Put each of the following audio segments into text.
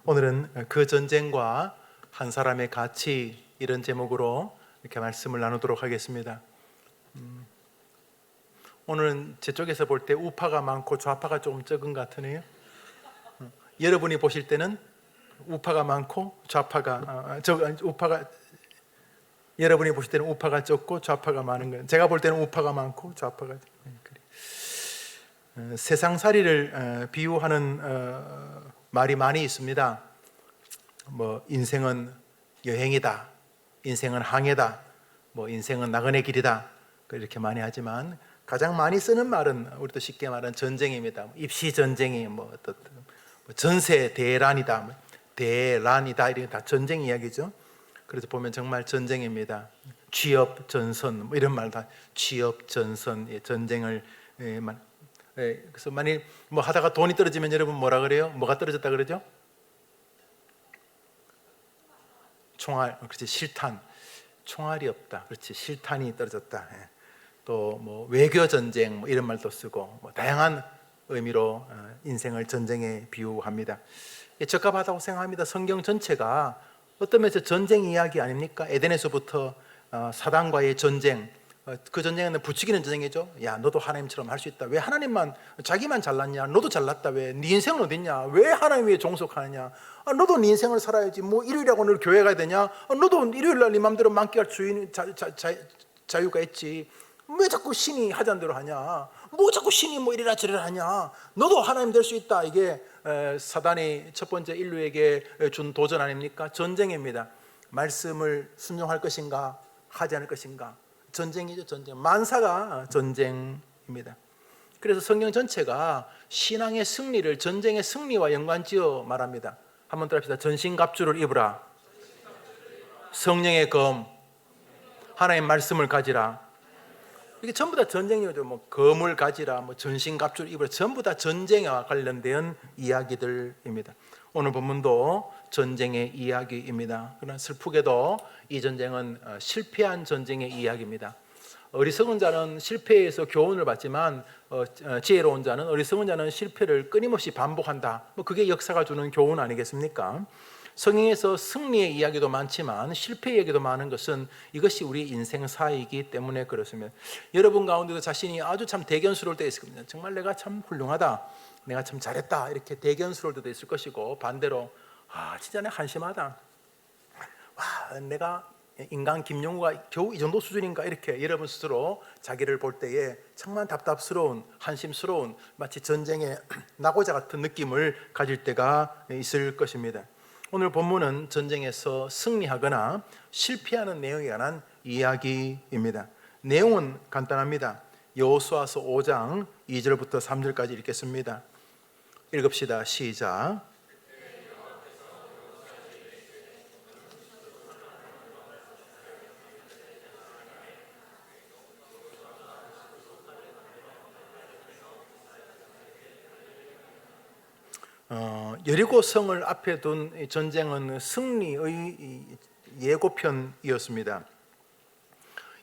오늘은 그 전쟁과 한 사람의 가치, 이런 제목으로 이렇게 말씀을 나누도록 하겠습니다. 오늘은 제 쪽에서 볼 때 우파가 많고 좌파가 조금 적은 것 같으네요. 여러분이 보실 때는 우파가 많고 좌파가 우파가, 여러분이 보실 때는 우파가 적고 좌파가 많은 거예요. 제가 볼 때는 우파가 많고 좌파가 세상살이를 비유하는 말이 많이 있습니다. 뭐 인생은 여행이다, 인생은 항해다, 뭐 인생은 나그네 길이다, 이렇게 많이 하지만 가장 많이 쓰는 말은 우리도 쉽게 말하는 전쟁입니다. 입시 전쟁이 뭐 전세 대란이다, 대란이다, 이런 다 전쟁 이야기죠. 그래서 보면 정말 전쟁입니다. 취업 전선, 뭐 이런 말 다 취업 전선, 전쟁을 그래서 만일 뭐 하다가 돈이 떨어지면 여러분 뭐라 그래요? 뭐가 떨어졌다 그러죠? 총알, 그렇지, 실탄. 총알이 없다, 그렇지, 실탄이 떨어졌다. 또 뭐 외교 전쟁, 뭐 이런 말도 쓰고, 뭐 다양한 의미로 인생을 전쟁에 비유합니다. 적합하다고 생각합니다. 성경 전체가 어떤 면에서 전쟁 이야기 아닙니까? 에덴에서부터 사단과의 전쟁, 그 전쟁은 부추기는 전쟁이죠. 야, 너도 하나님처럼 할 수 있다. 왜 하나님만, 자기만 잘났냐? 너도 잘났다. 왜? 네 인생은 어딨냐? 왜 하나님 위에 종속하느냐? 너도 네 인생을 살아야지. 뭐 일요일하고 늘 교회 가야 되냐? 너도 일요일날 네 마음대로 만끽할 자유가 있지. 왜 자꾸 신이 하자는 대로 하냐? 뭐 자꾸 신이 뭐 이래라 저래라 하냐? 너도 하나님 될 수 있다. 이게 사단이 첫 번째 인류에게 준 도전 아닙니까? 전쟁입니다. 말씀을 순종할 것인가, 하지 않을 것인가? 전쟁이죠, 전쟁. 만사가 전쟁입니다. 그래서 성경 전체가 신앙의 승리를 전쟁의 승리와 연관지어 말합니다. 한번 더 합시다. 전신갑주를 입으라. 성령의 검, 하나님의 말씀을 가지라. 이게 전부 다 전쟁이죠. 뭐 검을 가지라, 뭐 전신갑주를 입으라. 전부 다 전쟁과 관련된 이야기들입니다. 오늘 본문도 전쟁의 이야기입니다. 그러나 슬프게도 이 전쟁은 실패한 전쟁의 이야기입니다. 어리석은 자는 실패에서 교훈을 받지만 지혜로운 자는, 어리석은 자는 실패를 끊임없이 반복한다. 뭐 그게 역사가 주는 교훈 아니겠습니까? 성경에서 승리의 이야기도 많지만 실패의 이야기도 많은 것은 이것이 우리 인생사이기 때문에 그렇습니다. 여러분 가운데도 자신이 아주 참 대견스러울 때 있을 겁니다. 정말 내가 참 훌륭하다, 내가 참 잘했다, 이렇게 대견스러울 때도 있을 것이고, 반대로 진짜 내가 한심하다, 내가 인간 김용우가 겨우 이 정도 수준인가, 이렇게 여러분 스스로 자기를 볼 때에 정말 답답스러운, 한심스러운, 마치 전쟁의 낙오자 같은 느낌을 가질 때가 있을 것입니다. 오늘 본문은 전쟁에서 승리하거나 실패하는 내용에 관한 이야기입니다. 내용은 간단합니다. 여호수아서 5장 2절부터 3절까지 읽겠습니다. 읽읍시다. 시작. 여리고 성을 앞에 둔 전쟁은 승리의 예고편이었습니다.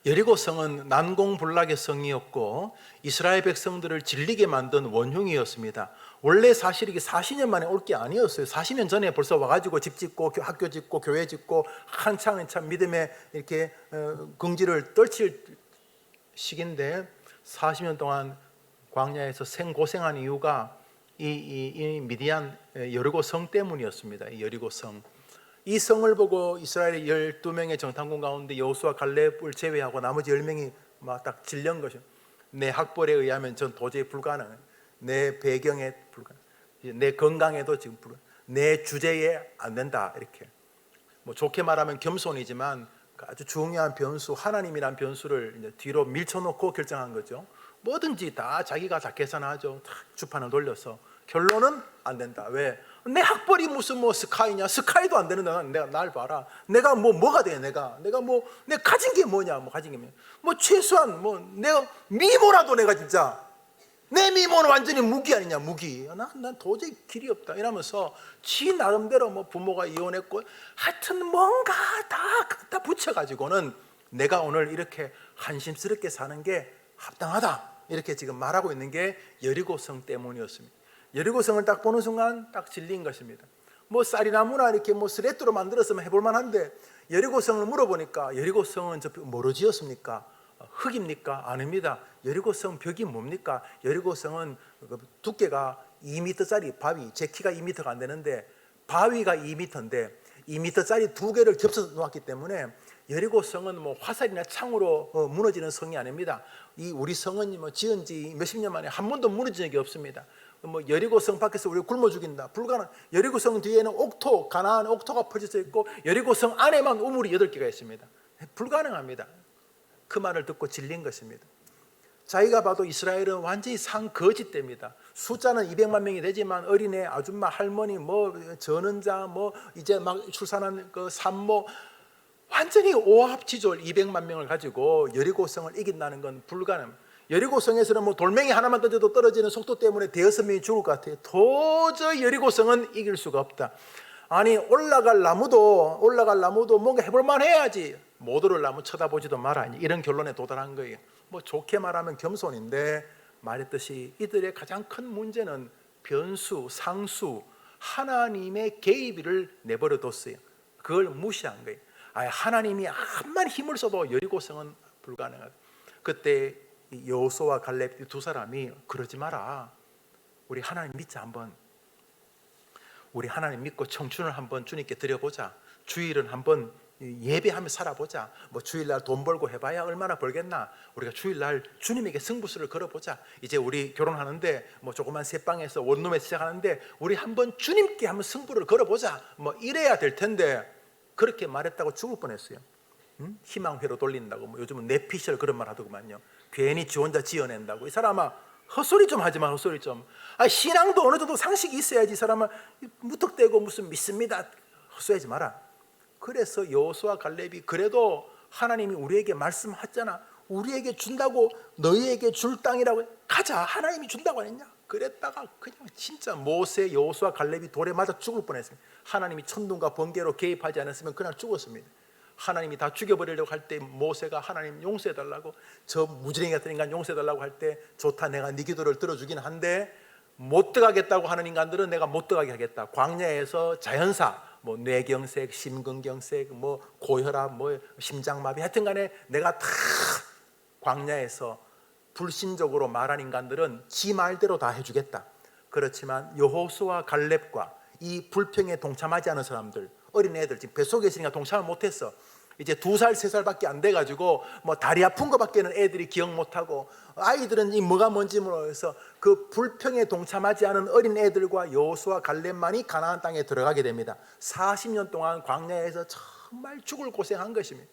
여리고 성은 난공불락의 성이었고 이스라엘 백성들을 질리게 만든 원흉이었습니다. 원래 사실 이게 40년 만에 올 게 아니었어요. 40년 전에 벌써 와가지고 집 짓고 학교 짓고 교회 짓고 한참 믿음의 이렇게 긍지를 떨칠 시기인데, 40년 동안 광야에서 생고생한 이유가 이 미디안 여리고 성 때문이었습니다. 이 여리고 성, 이 성을 보고 이스라엘의 12명의 정탐꾼 가운데 여호수아 갈렙을 제외하고 나머지 10명이 막 딱 질린 것이죠. 내 학벌에 의하면 전 도저히 불가능, 내 배경에 불가능, 내 건강에도 지금 불가능, 내 주제에 안 된다. 이렇게 뭐 좋게 말하면 겸손이지만 아주 중요한 변수, 하나님이란 변수를 이제 뒤로 밀쳐놓고 결정한 거죠. 뭐든지 다 자기가 다 계산하죠. 다 주판을 돌려서 결론은 안 된다. 왜? 내 학벌이 무슨 뭐 스카이냐? 스카이도 안 되는데 내가 날 봐라. 내가 뭐가 돼? 내가 뭐 내가 가진 게 뭐냐? 뭐 가진 게 뭐 최소한 뭐 내가 미모라도 내가 진짜 내 미모는 완전히 무기 아니냐? 무기. 난 도저히 길이 없다. 이러면서 지 나름대로 뭐 부모가 이혼했고 하여튼 뭔가 다 붙여가지고는 내가 오늘 이렇게 한심스럽게 사는 게 합당하다, 이렇게 지금 말하고 있는 게 여리고성 때문이었습니다. 여리고성을 딱 보는 순간 딱 질린 것입니다. 뭐 쌀이나무나 이렇게 뭐 스레트로 만들었으면 해볼 만한데, 여리고성을 물어보니까 여리고성은 뭐로 지었습니까? 흙입니까? 아닙니다. 여리고성 벽이 뭡니까? 여리고성은 두께가 2m짜리 바위, 제 키가 2m가 안 되는데 바위가 2m인데 2m짜리 두 개를 겹쳐서 놓았기 때문에 여리고성은 뭐 화살이나 창으로 무너지는 성이 아닙니다. 이 우리 성은 뭐 지은 지 몇십 년 만에 한 번도 무너진 적이 없습니다. 뭐 여리고성 밖에서 우리를 굶어 죽인다, 불가능. 여리고성 뒤에는 옥토, 가나안 옥토가 퍼져 있고 여리고성 안에만 우물이 8개가 있습니다. 불가능합니다. 그 말을 듣고 질린 것입니다. 자기가 봐도 이스라엘은 완전히 상거짓대입니다. 숫자는 200만 명이 되지만 어린애, 아줌마, 할머니, 뭐 전원자, 뭐 이제 막 출산한 그 산모, 완전히 오합지졸 200만 명을 가지고 여리고성을 이긴다는 건 불가능. 여리고성에서는 뭐 돌멩이 하나만 던져도 떨어지는 속도 때문에 대여섯 명이 죽을 것 같아요. 도저히 여리고성은 이길 수가 없다. 아니 올라갈 나무도 뭔가 해볼 만 해야지, 못 오를 나무 쳐다보지도 마라, 이런 결론에 도달한 거예요. 뭐 좋게 말하면 겸손인데, 말했듯이 이들의 가장 큰 문제는 변수, 상수, 하나님의 개입을 내버려 뒀어요. 그걸 무시한 거예요. 하나님이 암만 힘을 써도 여리고성은 불가능하다. 그때 여호수아와 갈렙 두 사람이 그러지 마라, 우리 하나님 믿자, 한번 우리 하나님 믿고 청춘을 한번 주님께 드려보자, 주일은 한번 예배하며 살아보자, 뭐 주일날 돈 벌고 해봐야 얼마나 벌겠나, 우리가 주일날 주님에게 승부수를 걸어보자, 이제 우리 결혼하는데 뭐 조그만 새방에서 원룸에 시작하는데 우리 한번 주님께 한번 승부를 걸어보자, 뭐 이래야 될 텐데, 그렇게 말했다고 죽을 뻔했어요. 희망회로 돌린다고, 뭐 요즘은 내피셜 그런 말 하더구만요. 괜히 지 혼자 지어낸다고. 이 사람아, 헛소리 좀 하지 마, 헛소리 좀. 신앙도 어느 정도 상식이 있어야지. 이 사람은 무턱대고 무슨 믿습니다, 헛소리하지 마라. 그래서 여호수아 갈렙이, 그래도 하나님이 우리에게 말씀하잖아, 우리에게 준다고, 너희에게 줄 땅이라고, 가자, 하나님이 준다고 안 했냐? 그랬다가 그냥 진짜 모세, 여호수아 갈렙이 돌에 맞아 죽을 뻔했습니다. 하나님이 천둥과 번개로 개입하지 않았으면 그날 죽었습니다. 하나님이 다 죽여버리려고 할 때 모세가 하나님 용서해달라고, 저 무지랭이 같은 인간 용서해달라고 할 때, 좋다, 내가 네 기도를 들어주긴 한데 못 들어가겠다고 하는 인간들은 내가 못 들어가게 하겠다. 광야에서 자연사, 뭐 뇌경색, 심근경색, 뭐 고혈압, 뭐 심장마비, 하여튼 간에 내가 다 광야에서 불신적으로 말한 인간들은 지 말대로 다 해주겠다. 그렇지만 여호수아 갈렙과 이 불평에 동참하지 않은 사람들, 어린애들, 지금 뱃속에 있으니까 동참을 못했어. 이제 2살, 3살밖에 안 돼가지고 뭐 다리 아픈 거밖에는 애들이 기억 못하고, 아이들은 이 뭐가 뭔지 모르겠어. 그 불평에 동참하지 않은 어린애들과 여호수아 갈렙만이 가나안 땅에 들어가게 됩니다. 40년 동안 광야에서 정말 죽을 고생한 것입니다.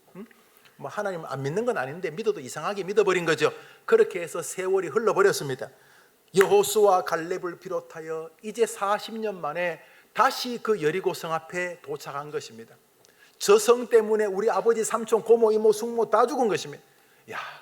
뭐 하나님 안 믿는 건 아닌데 믿어도 이상하게 믿어버린 거죠. 그렇게 해서 세월이 흘러버렸습니다. 여호수아 갈렙을 비롯하여 이제 40년 만에 다시 그 여리고성 앞에 도착한 것입니다. 저 성 때문에 우리 아버지, 삼촌, 고모, 이모, 숙모 다 죽은 것입니다.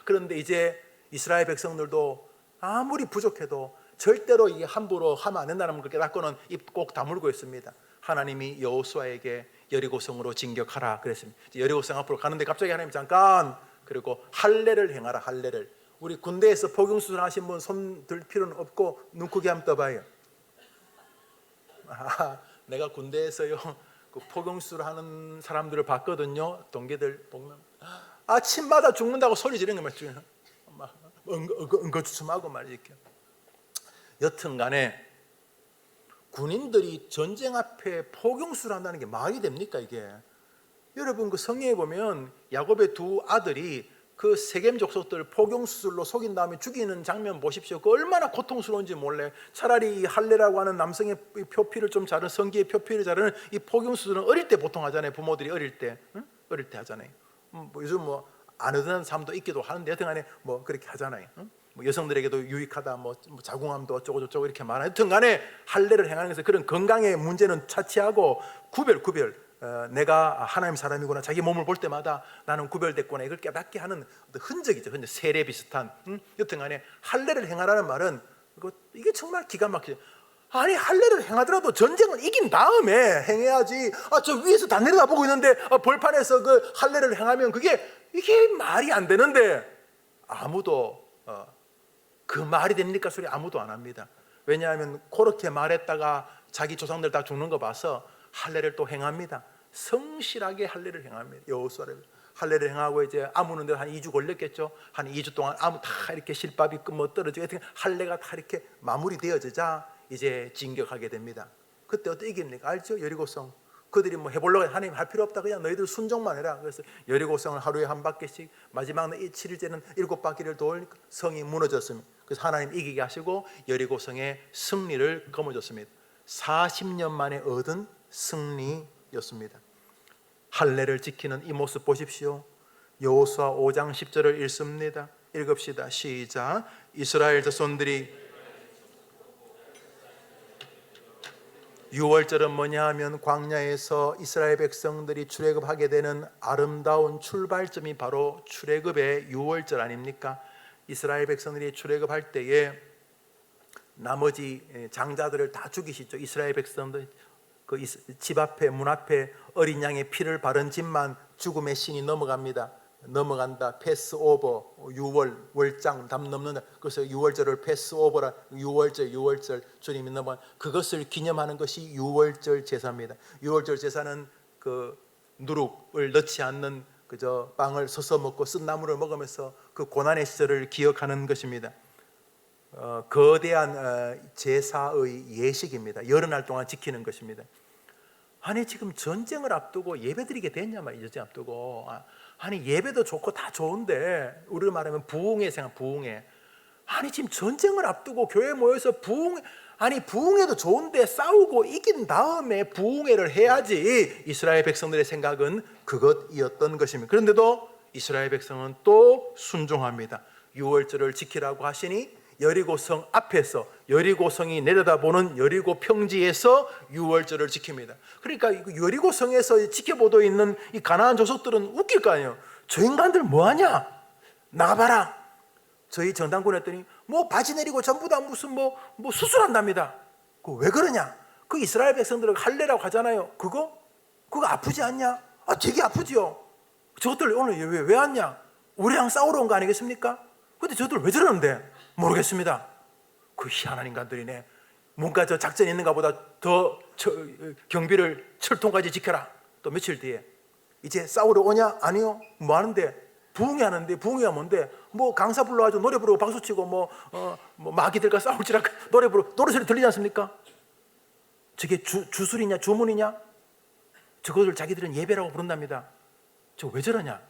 그런데 이제 이스라엘 백성들도 아무리 부족해도 절대로 이게 함부로 하면 안 된다는 걸 깨닫고는 입 꼭 다물고 있습니다. 하나님이 여호수아에게 여리고성으로 진격하라 그랬습니다. 여리고성 앞으로 가는데 갑자기 하나님 잠깐, 그리고 할례를 행하라, 할례를. 우리 군대에서 포경수술 하신 분 손 들 필요는 없고 눈 크게 한번 떠봐요. 내가 군대에서요 그 포경수술 하는 사람들을 봤거든요. 동기들 보면 아침마다 죽는다고 소리 지르는 거 맞죠? 막 응거주춤하고 말이죠. 여튼간에 군인들이 전쟁 앞에 포경수술 한다는 게 말이 됩니까 이게? 여러분 그 성경에 보면 야곱의 두 아들이 그 세겜 족속들 포경수술로 속인 다음에 죽이는 장면 보십시오. 그 얼마나 고통스러운지 몰래. 차라리 이 할례라고 하는 남성의 표피를 좀 자른, 성기의 표피를 자르는 이 포경수술은 어릴 때 보통 하잖아요. 부모들이 어릴 때, 어릴 때 하잖아요. 뭐 요즘 뭐 안 하던 사람도 있기도 하는데 여튼간에 뭐 그렇게 하잖아요. 뭐 여성들에게도 유익하다, 뭐 자궁암도 어쩌고 저쩌고 이렇게 말하는. 여튼간에 할례를 행하는 것은 그런 건강의 문제는 차치하고 구별. 내가 하나님 사람이구나, 자기 몸을 볼 때마다 나는 구별됐구나, 이걸 깨닫게 하는 어떤 흔적이죠. 근데 세례 비슷한. 여튼간에 할례를 행하라는 말은 이게 정말 기가 막히죠. 아니 할례를 행하더라도 전쟁을 이긴 다음에 행해야지. 저 위에서 다 내려다보고 있는데 벌판에서 그 할례를 행하면 이게 말이 안 되는데, 아무도 그 말이 됩니까 소리 아무도 안 합니다. 왜냐하면 그렇게 말했다가 자기 조상들 다 죽는 거 봐서 할례를 또 행합니다. 성실하게 할례를 행합니다. 여호수아를 할례를 행하고 이제 아무는데 한 2주 걸렸겠죠. 한 2주 동안 아무 다 이렇게 실밥이 뭐 떨어지고 할례가 다 이렇게 마무리되어지자 이제 진격하게 됩니다. 그때 어떻게 이깁니까? 알죠? 여리고성. 그들이 뭐 해보려고 하나님 할 필요 없다. 그냥 너희들 순종만 해라. 그래서 여리고성을 하루에 한 바퀴씩 마지막 7일째는 7바퀴를 돌니까 성이 무너졌습니다. 그래서 하나님 이기게 하시고 여리고성의 승리를 거머쥐었습니다. 40년 만에 얻은 승리였습니다. 할례를 지키는 이 모습 보십시오. 여호수아 5장 10절을 읽습니다. 읽읍시다. 시작. 이스라엘 자손들이 유월절은 뭐냐 하면 광야에서 이스라엘 백성들이 출애굽하게 되는 아름다운 출발점이 바로 출애굽의 유월절 아닙니까? 이스라엘 백성들이 출애굽할 때에 나머지 장자들을 다 죽이시죠. 이스라엘 백성들 그 집 앞에 문 앞에 어린 양의 피를 바른 집만 죽음의 신이 넘어간다. 패스오버, 유월 월장 담 넘는다. 그래서 유월절을 패스오버라. 유월절 주님이 넘어간 그것을 기념하는 것이 유월절 제사입니다. 유월절 제사는 그 누룩을 넣지 않는 그저 빵을 서서 먹고 쓴 나물을 먹으면서 그 고난의 시절을 기억하는 것입니다. 거대한 제사의 예식입니다. 여러 날 동안 지키는 것입니다. 아니 지금 전쟁을 앞두고 예배드리게 됐냐 말이죠. 전쟁 앞두고 아니 예배도 좋고 다 좋은데 우리로 말하면 부흥회 생각 부흥회. 아니 지금 전쟁을 앞두고 교회 모여서 부흥회도 좋은데 싸우고 이긴 다음에 부흥회를 해야지. 이스라엘 백성들의 생각은 그것이었던 것입니다. 그런데도 이스라엘 백성은 또 순종합니다. 유월절을 지키라고 하시니 여리고성 앞에서 여리고성이 내려다보는 여리고 평지에서 유월절을 지킵니다. 그러니까 여리고성에서 지켜보고 있는 이 가나안 족속들은 웃길 거 아니에요. 저 인간들 뭐하냐? 나가봐라. 저희 정당군 했더니 뭐 바지 내리고 전부 다 무슨 뭐 수술한답니다. 왜 그러냐? 그 이스라엘 백성들은 할례라고 하잖아요. 그거 아프지 않냐? 되게 아프지요. 저것들 오늘 왜 왔냐? 우리랑 싸우러 온 거 아니겠습니까? 근데 저들 왜 저러는데? 모르겠습니다. 그 희한한 인간들이네. 뭔가 저 작전이 있는가 보다. 더 경비를 철통까지 지켜라. 또 며칠 뒤에 이제 싸우러 오냐? 아니요. 뭐 하는데? 부흥회 하는데. 부흥회가 뭔데? 뭐 강사 불러가지고 노래 부르고 박수치고 뭐 마귀들과 싸울지라 노래소리 들리지 않습니까? 저게 주술이냐 주문이냐? 저것을 자기들은 예배라고 부른답니다. 저 왜 저러냐?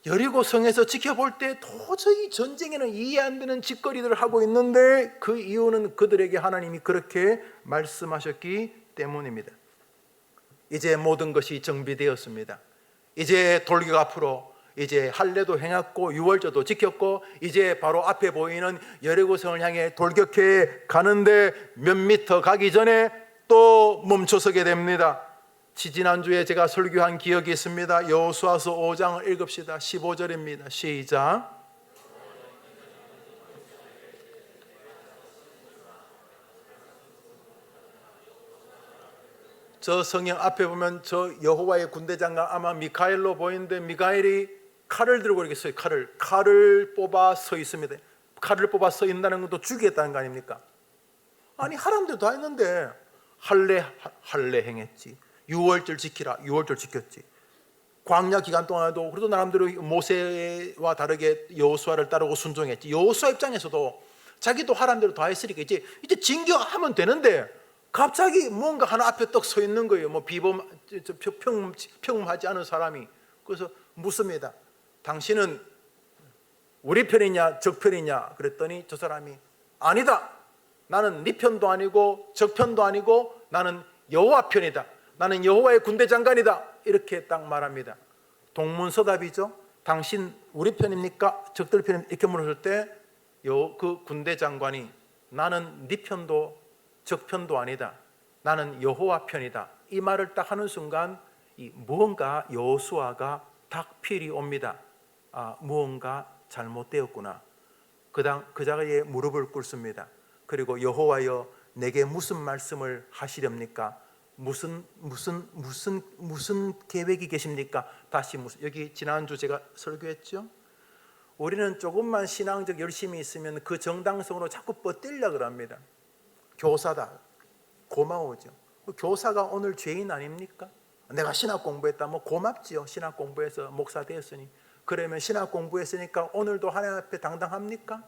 여리고성에서 지켜볼 때 도저히 전쟁에는 이해 안 되는 짓거리들을 하고 있는데 그 이유는 그들에게 하나님이 그렇게 말씀하셨기 때문입니다. 이제 모든 것이 정비되었습니다. 이제 돌격 앞으로 이제 할례도 행했고 유월절도 지켰고 이제 바로 앞에 보이는 여리고성을 향해 돌격해 가는데 몇 미터 가기 전에 또 멈춰서게 됩니다. 지지난주에 제가 설교한 기억이 있습니다. 여호수아서 5장을 읽읍시다. 15절입니다. 시작. 저 성경 앞에 보면 저 여호와의 군대장관 아마 미카엘로 보이는데 미카엘이 칼을 들고 이렇게 서요. 칼을 뽑아 서 있습니다. 칼을 뽑아 서 있다는 것도 죽이겠다는 거 아닙니까? 아니 하라는 대로 다 했는데 할례 행했지. 유월절 지키라. 유월절 지켰지. 광야 기간 동안에도 그래도 나름대로 모세와 다르게 여호수아를 따르고 순종했지. 여호수아 입장에서도 자기도 하라는 대로 다 했으니까 이제 진격하면 되는데 갑자기 뭔가 하나 앞에 떡 서 있는 거예요. 뭐 평범하지 않은 사람이. 그래서 묻습니다. 당신은 우리 편이냐 적 편이냐? 그랬더니 저 사람이 아니다. 나는 네 편도 아니고 적 편도 아니고 나는 여호와 편이다. 나는 여호와의 군대 장관이다. 이렇게 딱 말합니다. 동문서답이죠. 당신 우리 편입니까? 적들 편입니까? 이렇게 물었을 때 그 군대 장관이 나는 네 편도 적 편도 아니다. 나는 여호와 편이다. 이 말을 딱 하는 순간 무언가 여호수아가 닥필이 옵니다. 무언가 잘못되었구나. 그 자리에 무릎을 꿇습니다. 그리고 여호와여 내게 무슨 말씀을 하시렵니까? 무슨 계획이 계십니까? 다시 여기 지난주 제가 설교했죠. 우리는 조금만 신앙적 열심이 있으면 그 정당성으로 자꾸 뻗으려고 합니다. 교사다 고마워죠. 교사가 오늘 죄인 아닙니까? 내가 신학 공부했다, 뭐 고맙지요. 신학 공부해서 목사 되었으니. 그러면 신학 공부했으니까 오늘도 하나님 앞에 당당합니까?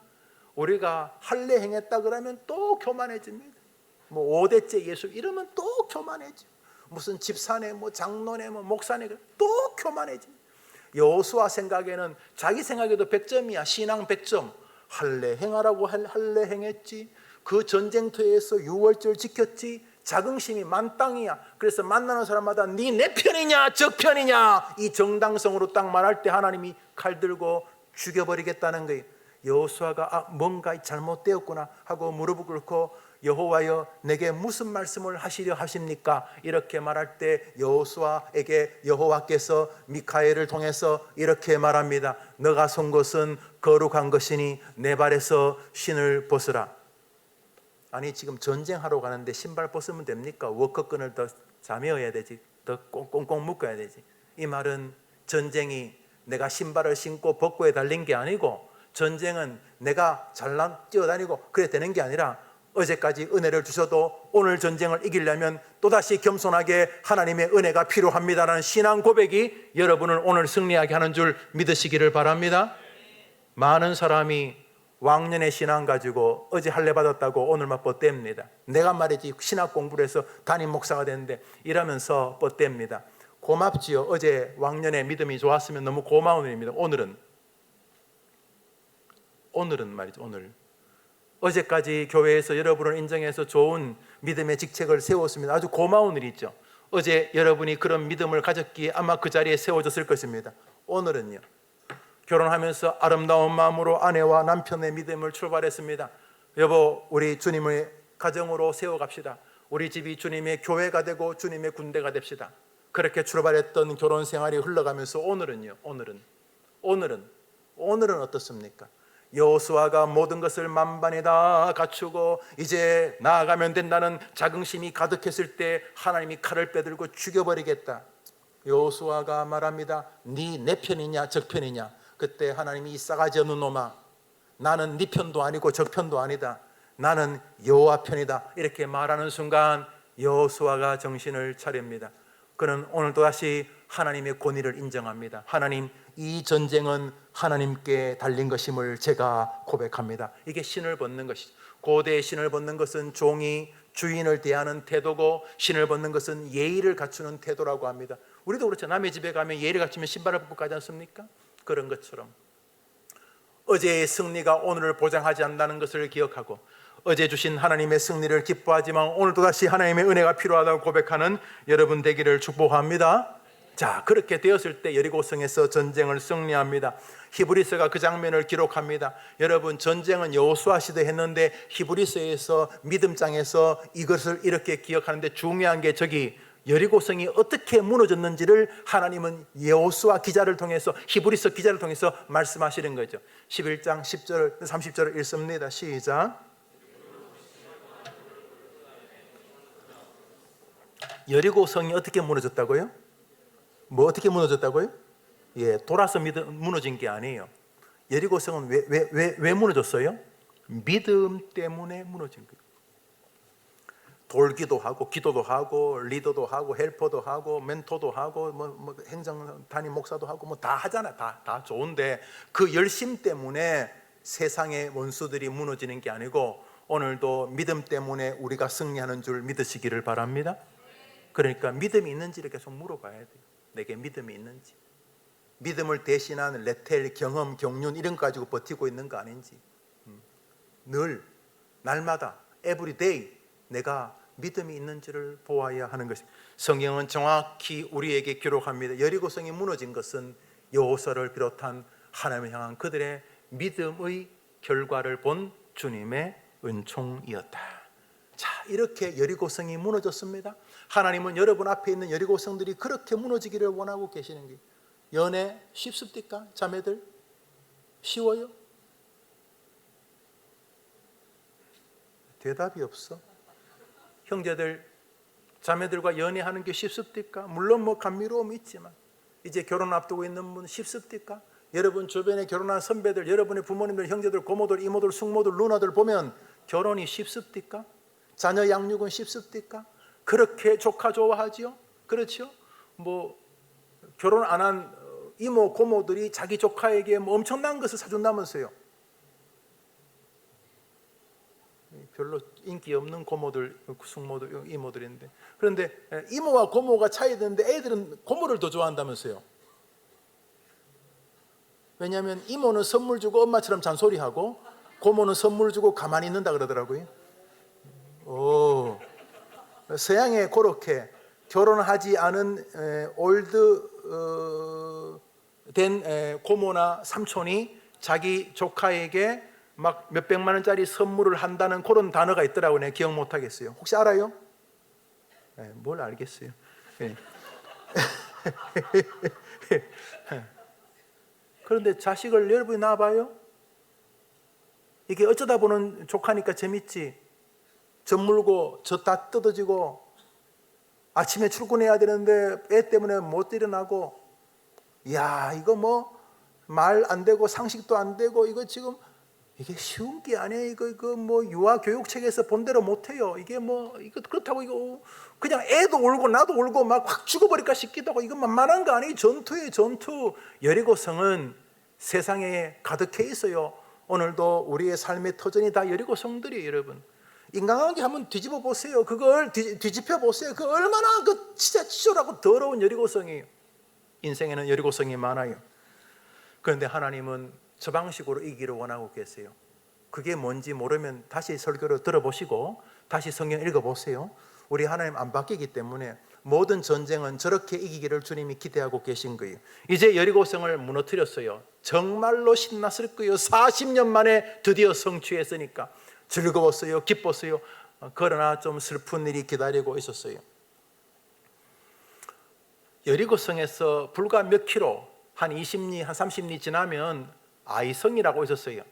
우리가 할례 행했다 그러면 또 교만해집니다. 뭐 5대째 예수 이러면 또 교만해져. 무슨 집사네, 뭐 장로네, 뭐 목사네 또 교만해집니다. 여호수아 생각에는 자기 생각에도 100점이야. 신앙 100점. 할례 행하라고 할례 행했지. 그 전쟁터에서 유월절 지켰지. 자긍심이 만땅이야. 그래서 만나는 사람마다 네 내 편이냐 적 편이냐 이 정당성으로 딱 말할 때 하나님이 칼 들고 죽여버리겠다는 거예요. 여호수아가 뭔가 잘못되었구나 하고 무릎을 꿇고 여호와여 내게 무슨 말씀을 하시려 하십니까? 이렇게 말할 때 여호수아에게 여호와께서 미카엘을 통해서 이렇게 말합니다. 너가 선 것은 거룩한 것이니 내 발에서 신을 벗으라. 아니 지금 전쟁하러 가는데 신발 벗으면 됩니까? 워커끈을 더 자매어야 되지, 더 꽁꽁 묶어야 되지. 이 말은 전쟁이 내가 신발을 신고 벚고에 달린 게 아니고 전쟁은 내가 잘난 뛰어다니고 그래 되는 게 아니라 어제까지 은혜를 주셔도 오늘 전쟁을 이기려면 또다시 겸손하게 하나님의 은혜가 필요합니다라는 신앙 고백이 여러분을 오늘 승리하게 하는 줄 믿으시기를 바랍니다. 많은 사람이 왕년의 신앙 가지고 어제 할례 받았다고 오늘만 뻗댑니다. 내가 말이지 신학 공부를 해서 담임 목사가 됐는데 이러면서 뻗댑니다. 고맙지요. 어제 왕년의 믿음이 좋았으면 너무 고마운 일입니다. 오늘은 말이죠. 오늘 어제까지 교회에서 여러분을 인정해서 좋은 믿음의 직책을 세웠습니다. 아주 고마운 일이죠. 어제 여러분이 그런 믿음을 가졌기에 아마 그 자리에 세워졌을 것입니다. 오늘은요, 결혼하면서 아름다운 마음으로 아내와 남편의 믿음을 출발했습니다. 여보, 우리 주님의 가정으로 세워갑시다. 우리 집이 주님의 교회가 되고 주님의 군대가 됩시다. 그렇게 출발했던 결혼 생활이 흘러가면서 오늘은요, 오늘은 어떻습니까? 여호수아가 모든 것을 만반히 다 갖추고 이제 나아가면 된다는 자긍심이 가득했을 때 하나님이 칼을 빼들고 죽여버리겠다. 여호수아가 말합니다. 네 내 편이냐 적 편이냐. 그때 하나님이 이 싸가지 없는 놈아, 나는 네 편도 아니고 적 편도 아니다. 나는 여호와 편이다. 이렇게 말하는 순간 여호수아가 정신을 차립니다. 그는 오늘 또다시 하나님의 권위를 인정합니다. 하나님, 이 전쟁은 하나님께 달린 것임을 제가 고백합니다. 이게 신을 벗는 것이죠. 고대의 신을 벗는 것은 종이 주인을 대하는 태도고 신을 벗는 것은 예의를 갖추는 태도라고 합니다. 우리도 그렇죠. 남의 집에 가면 예의를 갖추면 신발을 벗고 가지 않습니까? 그런 것처럼 어제의 승리가 오늘을 보장하지 않는다는 것을 기억하고 어제 주신 하나님의 승리를 기뻐하지만 오늘도 다시 하나님의 은혜가 필요하다고 고백하는 여러분 되기를 축복합니다. 자, 그렇게 되었을 때 여리고성에서 전쟁을 승리합니다. 히브리서가 그 장면을 기록합니다. 여러분, 전쟁은 여호수아 시대 했는데 히브리서에서 믿음장에서 이것을 이렇게 기억하는데 중요한 게 저기 여리고성이 어떻게 무너졌는지를 하나님은 여호수아 기자를 통해서 히브리서 기자를 통해서 말씀하시는 거죠. 11장 10절 30절을 읽습니다. 시작. 여리고성이 어떻게 무너졌다고요? 뭐 어떻게 무너졌다고요? 예, 돌아서 무너진 게 아니에요. 여리고성은 왜 무너졌어요? 믿음 때문에 무너진 거예요. 돌기도 하고 기도도 하고 리더도 하고 헬퍼도 하고 멘토도 하고 뭐 행정 담임 목사도 하고 뭐 다 하잖아. 다 좋은데 그 열심 때문에 세상의 원수들이 무너지는 게 아니고 오늘도 믿음 때문에 우리가 승리하는 줄 믿으시기를 바랍니다. 그러니까 믿음이 있는지를 계속 물어봐야 돼요. 내게 믿음이 있는지, 믿음을 대신한 레텔, 경험, 경륜 이런 거 가지고 버티고 있는 거 아닌지, 늘 날마다 everyday 내가 믿음이 있는지를 보아야 하는 것입니다. 성경은 정확히 우리에게 기록합니다. 여리고성이 무너진 것은 여호수아를 비롯한 하나님을 향한 그들의 믿음의 결과를 본 주님의 은총이었다. 자, 이렇게 여리고성이 무너졌습니다. 하나님은 여러분 앞에 있는 여리고성들이 그렇게 무너지기를 원하고 계시는 게, 연애 쉽습니까? 자매들 쉬워요? 대답이 없어. 형제들, 자매들과 연애하는 게 쉽습니까? 물론 뭐 감미로움이 있지만 이제 결혼 앞두고 있는 분 쉽습니까? 여러분 주변에 결혼한 선배들, 여러분의 부모님들, 형제들, 고모들, 이모들, 숙모들, 누나들 보면 결혼이 쉽습니까? 자녀 양육은 쉽습니까? 그렇게 조카 좋아하지요? 그렇죠? 뭐 결혼 안 한 이모 고모들이 자기 조카에게 뭐 엄청난 것을 사준다면서요. 별로 인기 없는 고모들, 숙모들, 이모들인데, 그런데 이모와 고모가 차이 되는데 애들은 고모를 더 좋아한다면서요. 왜냐하면 이모는 선물 주고 엄마처럼 잔소리하고 고모는 선물 주고 가만히 있는다 그러더라고요. 오, 서양에 그렇게 결혼하지 않은 올드 된 고모나 삼촌이 자기 조카에게 막 몇백만 원짜리 선물을 한다는 그런 단어가 있더라고요. 내가 기억 못 하겠어요. 혹시 알아요? 네, 뭘 알겠어요. 네. 그런데 자식을 여러분이 낳아봐요. 이게 어쩌다 보는 조카니까 재밌지. 젖 물고 젖 다 뜯어지고 아침에 출근해야 되는데 애 때문에 못 일어나고, 이야 이거 뭐 말 안 되고 상식도 안 되고, 이거 지금 이게 쉬운 게 아니에요. 이거 뭐 유아 교육책에서 본 대로 못 해요. 이게 뭐 이거 그렇다고 이거 그냥 애도 울고 나도 울고 막 확 죽어버릴까 싶기도 하고, 이거 만만한 거 아니에요. 전투예요, 전투. 여리고성은 세상에 가득해 있어요. 오늘도 우리의 삶의 터전이 다 여리고성들이에요, 여러분. 인간관계 한번 뒤집어 보세요. 그걸 뒤집혀 보세요. 그 얼마나 그 진짜 치졸하고 더러운 여리고성이에요. 인생에는 여리고성이 많아요. 그런데 하나님은 저 방식으로 이기를 원하고 계세요. 그게 뭔지 모르면 다시 설교를 들어보시고 다시 성경 읽어보세요. 우리 하나님 안 바뀌기 때문에 모든 전쟁은 저렇게 이기기를 주님이 기대하고 계신 거예요. 이제 여리고성을 무너뜨렸어요. 정말로 신났을 거예요. 40년 만에 드디어 성취했으니까 즐거웠어요, 기뻤어요. 그러나 좀 슬픈 일이 기다리고 있었어요. 여리고성에서 불과 몇 킬로, 한 20리, 한 30리 지나면 아이성이라고 있었어요.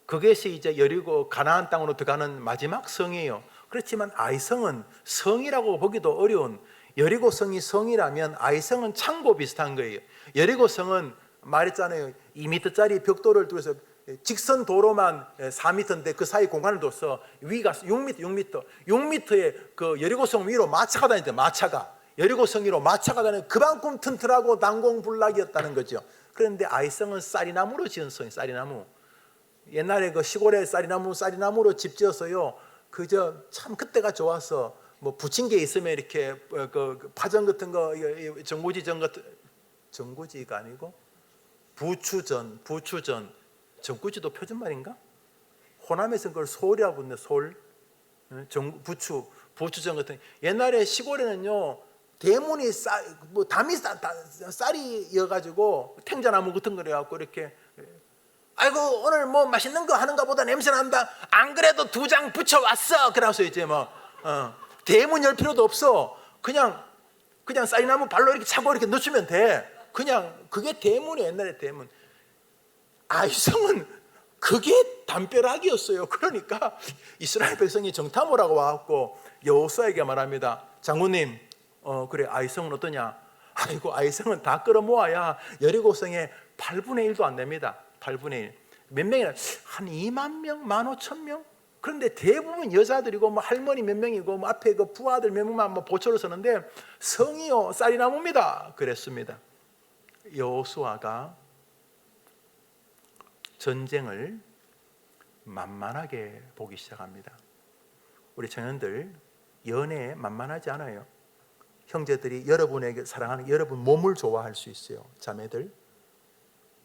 그것이 이제 여리고 가나안 땅으로 들어가는 마지막 성이에요. 그렇지만 아이성은 성이라고 보기도 어려운, 여리고성이 성이라면 아이성은 창고 비슷한 거예요. 여리고성은 말했잖아요. 2m짜리 벽돌을 뚫어서 직선 도로만 4m인데 그 사이 공간을 둬서 위가 6m에 그 여리고성 위로 마차가 다니는데, 마차가 여리고성 위로 마차가 다니는 그만큼 튼튼하고 난공불락이었다는 거죠. 그런데 아이성은 쌀이나무로 지은 성이, 쌀이나무. 옛날에 그 시골에 쌀이나무로 집 지었어요. 그저 참 그때가 좋아서 뭐 부침개 있으면 이렇게 그 파전 같은 거, 전구지전 같은, 전구지가 아니고 부추전, 전구지도 표준말인가? 호남에서는 그걸 솔이라고 부르는데, 솔, 부추전 같은. 옛날에 시골에는요 대문이 뭐 담이 쌀이여가지고 탱자나무 같은 거래 갖고 이렇게, 아이고 오늘 뭐 맛있는 거 하는가 보다 냄새 난다. 안 그래도 2장 붙여왔어. 그래서 이제 뭐 대문 열 필요도 없어. 그냥 쌀이나무 발로 이렇게 차고 이렇게 넣으면 돼. 그냥 그게 대문이에요. 옛날에 대문. 아이성은 그게 담벼락이었어요. 그러니까 이스라엘 백성이 정탐을 하고 와갖고 여호수아에게 말합니다. 장군님, 그래 아이성은 어떠냐? 아이고 아이성은 다 끌어모아야 여리고성의 8분의 1도 안 됩니다. 8분의 1. 몇 명이나? 한 2만 명, 15,000명? 그런데 대부분 여자들이고 뭐 할머니 몇 명이고 뭐 앞에 그 부하들 몇 명만 뭐 보초를 서는데 성이요 쌀이나무입니다. 그랬습니다. 여호수아가 전쟁을 만만하게 보기 시작합니다. 우리 청년들 연애 만만하지 않아요. 형제들이 여러분에게 사랑하는 여러분 몸을 좋아할 수 있어요. 자매들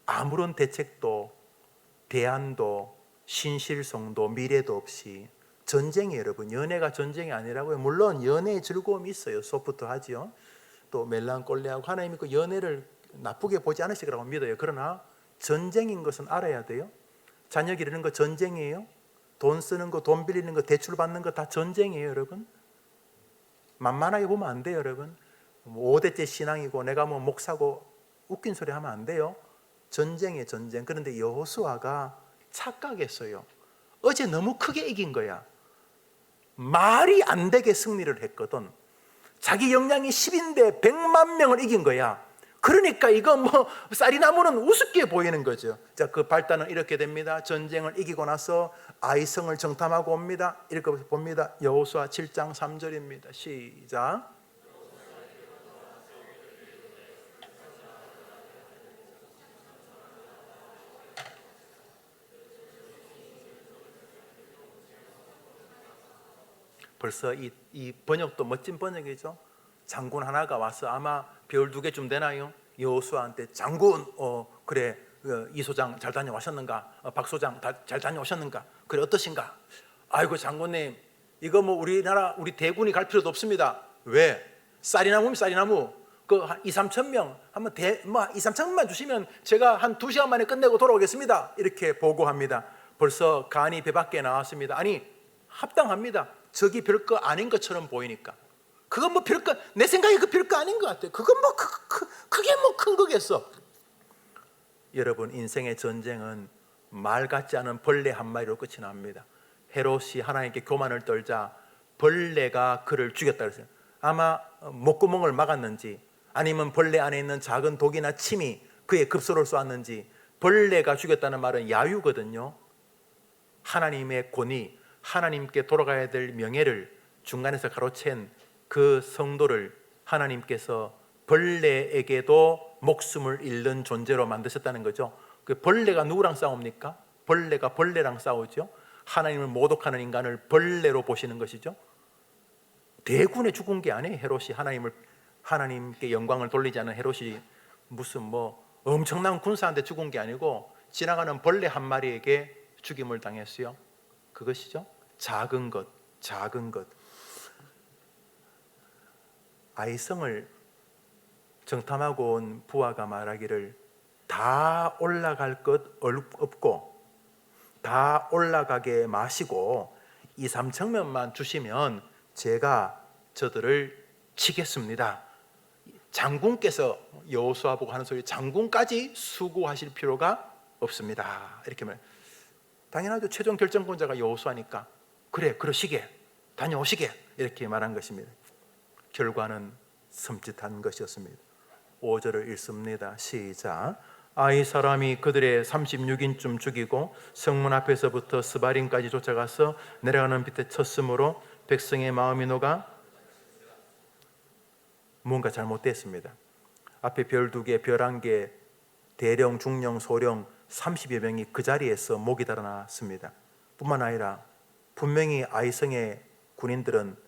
아무런 대책도 대안도 신실성도 미래도 없이 전쟁이, 여러분 연애가 전쟁이 아니라고요. 물론 연애의 즐거움이 있어요. 소프트하지요. 또 멜랑꼴레하고 하나님이 그 연애를 나쁘게 보지 않으실 거라고 믿어요. 그러나 전쟁인 것은 알아야 돼요. 자녀 기르는 거 전쟁이에요. 돈 쓰는 거, 돈 빌리는 거, 대출 받는 거 다 전쟁이에요, 여러분. 만만하게 보면 안 돼요, 여러분. 5대째 신앙이고 내가 뭐 목사고 웃긴 소리 하면 안 돼요. 전쟁이에요, 전쟁. 그런데 여호수아가 착각했어요. 어제 너무 크게 이긴 거야. 말이 안 되게 승리를 했거든. 자기 역량이 10인데 100만 명을 이긴 거야. 그러니까 이거 뭐 쌀이나무는 우습게 보이는 거죠. 자, 그 발단은 이렇게 됩니다. 전쟁을 이기고 나서 아이성을 정탐하고 옵니다. 이렇게 봅니다. 여호수아 7장 3절입니다. 시작. 벌써 이 번역도 멋진 번역이죠. 장군 하나가 와서 아마 별 2개쯤 되나요? 여호수아한테 장군, 그래, 이 소장 잘 다녀오셨는가? 박 소장 잘 다녀오셨는가? 그래, 어떠신가? 아이고 장군님, 이거 뭐 우리나라 우리 대군이 갈 필요도 없습니다. 왜? 쌀이나무면 쌀이나무. 그 2, 3천 명 한번 2, 3천만 주시면 제가 한 2시간 만에 끝내고 돌아오겠습니다. 이렇게 보고합니다. 벌써 간이 배 밖에 나왔습니다. 아니, 합당합니다. 저기 별거 아닌 것처럼 보이니까. 그건 뭐 별거, 내 생각에 그 별거 아닌 것 같아요. 그건 뭐 그게 뭐 큰 거겠어. 여러분, 인생의 전쟁은 말 같지 않은 벌레 한 마리로 끝이 납니다. 헤롯이 하나님께 교만을 떨자 벌레가 그를 죽였다 그랬어요. 아마 목구멍을 막았는지, 아니면 벌레 안에 있는 작은 독이나 침이 그의 급소를 쏘았는지, 벌레가 죽였다는 말은 야유거든요. 하나님의 권위, 하나님께 돌아가야 될 명예를 중간에서 가로챈 그 성도를 하나님께서 벌레에게도 목숨을 잃는 존재로 만드셨다는 거죠. 그 벌레가 누구랑 싸웁니까? 벌레가 벌레랑 싸우죠. 하나님을 모독하는 인간을 벌레로 보시는 것이죠. 대군에 죽은 게 아니에요. 헤롯이 하나님께 영광을 돌리지 않은 헤롯이 무슨 뭐 엄청난 군사한테 죽은 게 아니고 지나가는 벌레 한 마리에게 죽임을 당했어요. 그것이죠. 작은 것. 아이성을 정탐하고 온 부하가 말하기를 다 올라갈 것 없고 다 올라가게 마시고 2, 3천 명만 주시면 제가 저들을 치겠습니다. 장군께서 여호수아 보고 하는 소리, 장군까지 수고하실 필요가 없습니다. 이렇게 말. 당연하죠. 최종 결정권자가 여호수아니까 그래, 그러시게, 다녀오시게 이렇게 말한 것입니다. 결과는 섬찟한 것이었습니다. 5절을 읽습니다. 시작. 이 사람이 그들의 36인쯤 죽이고 성문 앞에서부터 스바림까지 쫓아가서 내려가는 빛에 쳤으므로 백성의 마음이 녹아. 뭔가 잘못됐습니다. 앞에 별 2개, 별 1개, 대령, 중령, 소령 30여 명이 그 자리에서 목이 달아났습니다. 뿐만 아니라 분명히 아이성의 군인들은